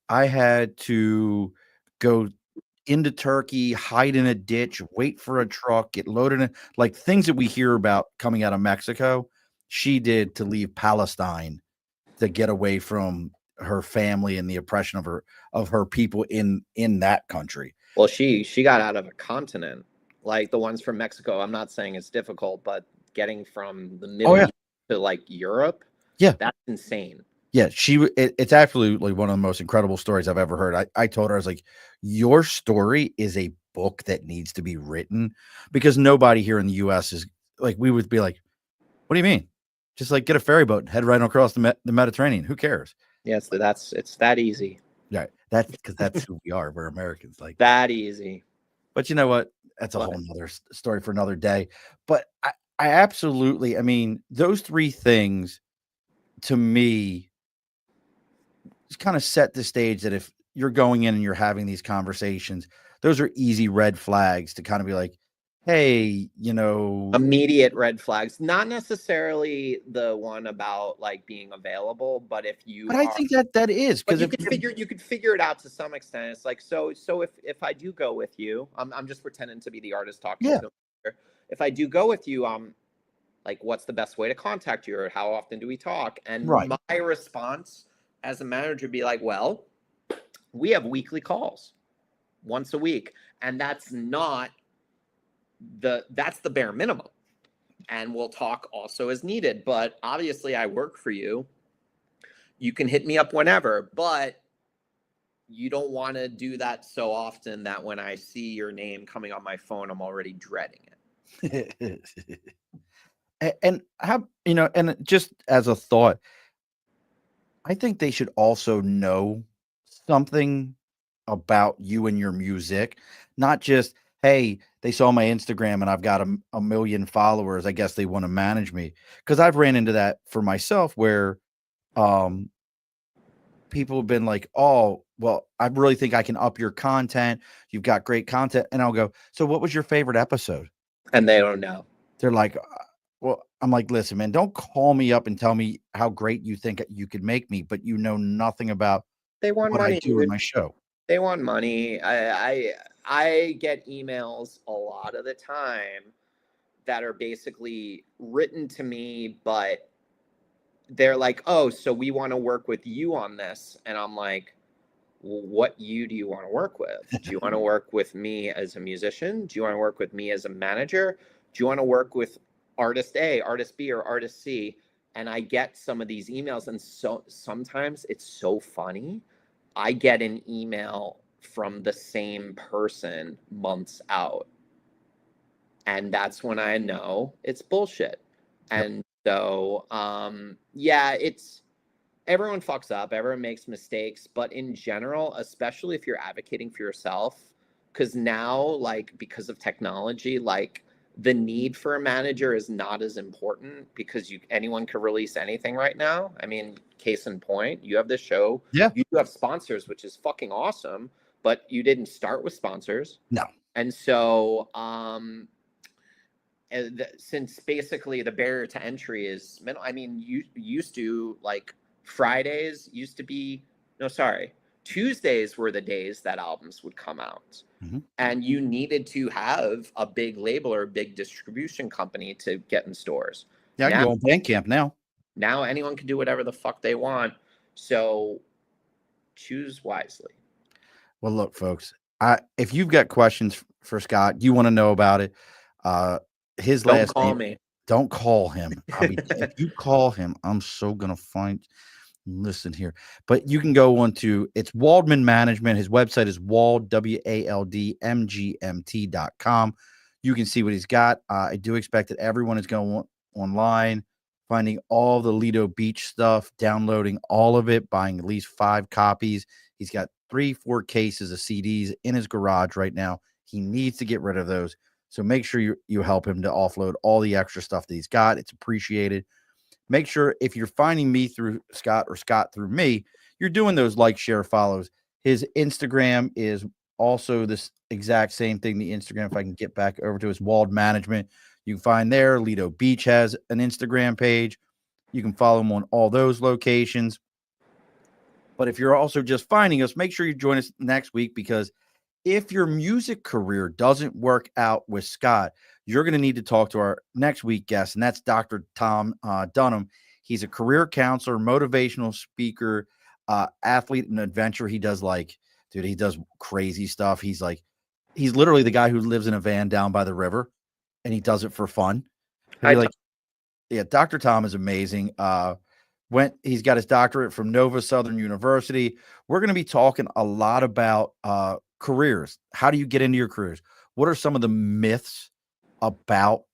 I had to go into Turkey, hide in a ditch, wait for a truck, get loaded in, like things that we hear about coming out of Mexico. She did to leave Palestine to get away from her family and the oppression of her people in that country. Well, she got out of a continent, like the ones from Mexico. I'm not saying it's difficult, but getting from the Middle Yeah. East to like Europe, Yeah. that's insane. Yeah, it's absolutely one of the most incredible stories I've ever heard. I told her, I was like, "Your story is a book that needs to be written," because nobody here in the US is like, we would be like, "What do you mean? Just like get a ferry boat and head right across the Mediterranean. Who cares?" Yes, it's that easy. Yeah, that's because that's who we are. We're Americans, like. That easy. But you know what? That's a What? whole nother story for another day. But I absolutely, I mean, those 3 things to me kind of set the stage that if you're going in and you're having these conversations, those are easy red flags to kind of be like, hey, Immediate red flags, not necessarily the one about like being available, but if but you I are, think that is but because if you could figure it out to some extent. It's like, so if I do go with you, I'm just pretending to be the artist talking yeah, to him here. If I do go with you, like, what's the best way to contact you, or how often do we talk? And right. my response as a manager would be like, well, we have weekly calls once a week, and that's the bare minimum. And we'll talk also as needed. But obviously, I work for you. You can hit me up whenever, but you don't want to do that so often that when I see your name coming on my phone, I'm already dreading it. And how, and just as a thought, I think they should also know something about you and your music, not just, hey, they saw my Instagram and I've got a million followers. I guess they want to manage me. Because I've ran into that for myself where um people have been like, oh, well, I really think I can up your content. You've got great content. And I'll go, so what was your favorite episode? And they don't know. They're like, well, I'm like, listen, man, don't call me up and tell me how great you think you could make me, but you know nothing about They want what I money, do in dude. my show. They want money. I get emails a lot of the time that are basically written to me, but they're like, oh, so we want to work with you on this. And I'm like, well, what you do you want to work with? Do you want to work with me as a musician? Do you want to work with me as a manager? Do you want to work with artist A, artist B, or artist C? And I get some of these emails, and so sometimes it's so funny. I get an email from the same person months out, and that's when I know it's bullshit. Yep. And so, yeah, it's everyone fucks up, everyone makes mistakes, but in general, especially if you're advocating for yourself, because now, like, because of technology, like, the need for a manager is not as important because anyone can release anything right now. I mean, case in point, you have this show, Yeah. you have sponsors, which is fucking awesome, but you didn't start with sponsors. No. And so, since basically the barrier to entry is minimal, I mean, you used to, like, Fridays used to be, no, sorry, Tuesdays were the days that albums would come out. Mm-hmm. And you needed to have a big label or a big distribution company to get in stores. Yeah, I can go on Bandcamp now. Now anyone can do whatever the fuck they want. So choose wisely. Well, look, folks, if you've got questions for Scott, you want to know about it, his Don't last call name, me. don't call him. If you call him, I'm so going to listen here. But you can go on to, it's Waldman Management. His website is WaldMGMT.com. You can see what he's got. I do expect that everyone is going online, finding all the Lido Beach stuff, downloading all of it, buying at least 5 copies. He's got 3-4 cases of CDs in his garage right now. He needs to get rid of those. So make sure you help him to offload all the extra stuff that he's got. It's appreciated. Make sure if you're finding me through Scott or Scott through me, you're doing those like, share, follows. His Instagram is also this exact same thing. The Instagram, if I can get back over to his Waldman Management, you can find there. Lido Beach has an Instagram page. You can follow him on all those locations. But if you're also just finding us, make sure you join us next week, because if your music career doesn't work out with Scott, you're going to need to talk to our next week guest, and that's Dr. Tom Dunham. He's a career counselor, motivational speaker, athlete and adventure. He does he does crazy stuff. He's literally the guy who lives in a van down by the river, and he does it for fun. Dr. Tom is amazing. He's got his doctorate from Nova Southern University. We're going to be talking a lot about careers. How do you get into your careers? What are some of the myths about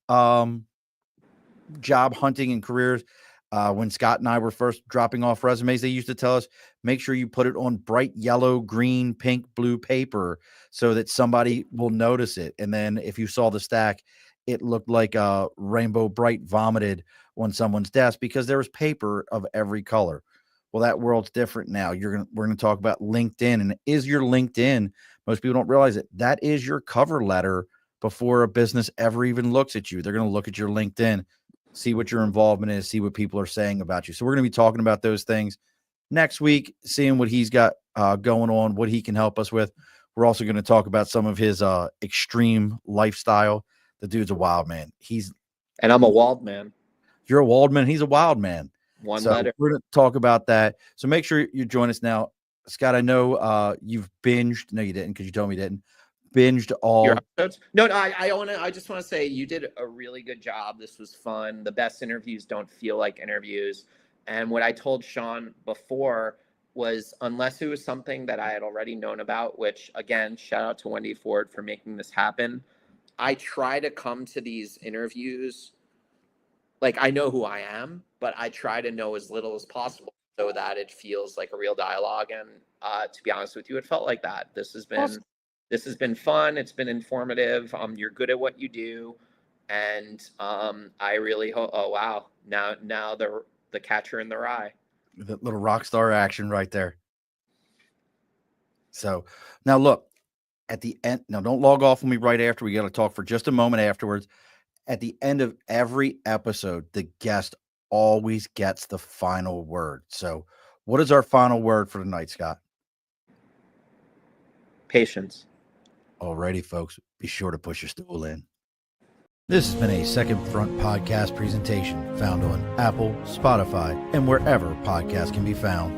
job hunting and careers? When Scott and I were first dropping off resumes, they used to tell us, make sure you put it on bright yellow, green, pink, blue paper so that somebody will notice it. And then if you saw the stack, it looked like a rainbow bright vomited on someone's desk, because there was paper of every color. Well, that world's different now. We're going to talk about LinkedIn. And is your LinkedIn, most people don't realize it, that is your cover letter before a business ever even looks at you. They're going to look at your LinkedIn, see what your involvement is, see what people are saying about you. So we're going to be talking about those things next week, seeing what he's got going on, what he can help us with. We're also going to talk about some of his extreme lifestyle. The dude's a wild man. And I'm a wild man. You're a Waldman. He's a wild man. One letter. We're going to talk about that. So make sure you join us now. Scott, I know you've binged. No, you didn't, because you told me you didn't. Binged all your episodes. No, I just want to say you did a really good job. This was fun. The best interviews don't feel like interviews. And what I told Sean before was, unless it was something that I had already known about, which again, shout out to Wendy Ford for making this happen. I try to come to these interviews like I know who I am, but I try to know as little as possible so that it feels like a real dialogue. And to be honest with you, it felt like that. This has been fun. It's been informative. You're good at what you do, and I really hope. Oh wow! Now the catcher in the rye. The little rock star action right there. So now look at the end. Now don't log off on me right after. We got to talk for just a moment afterwards. At the end of every episode, the guest always gets the final word. So what is our final word for tonight, Scott? Patience. Alrighty, folks, be sure to push your stool in. This has been a Second Front podcast presentation found on Apple, Spotify, and wherever podcasts can be found.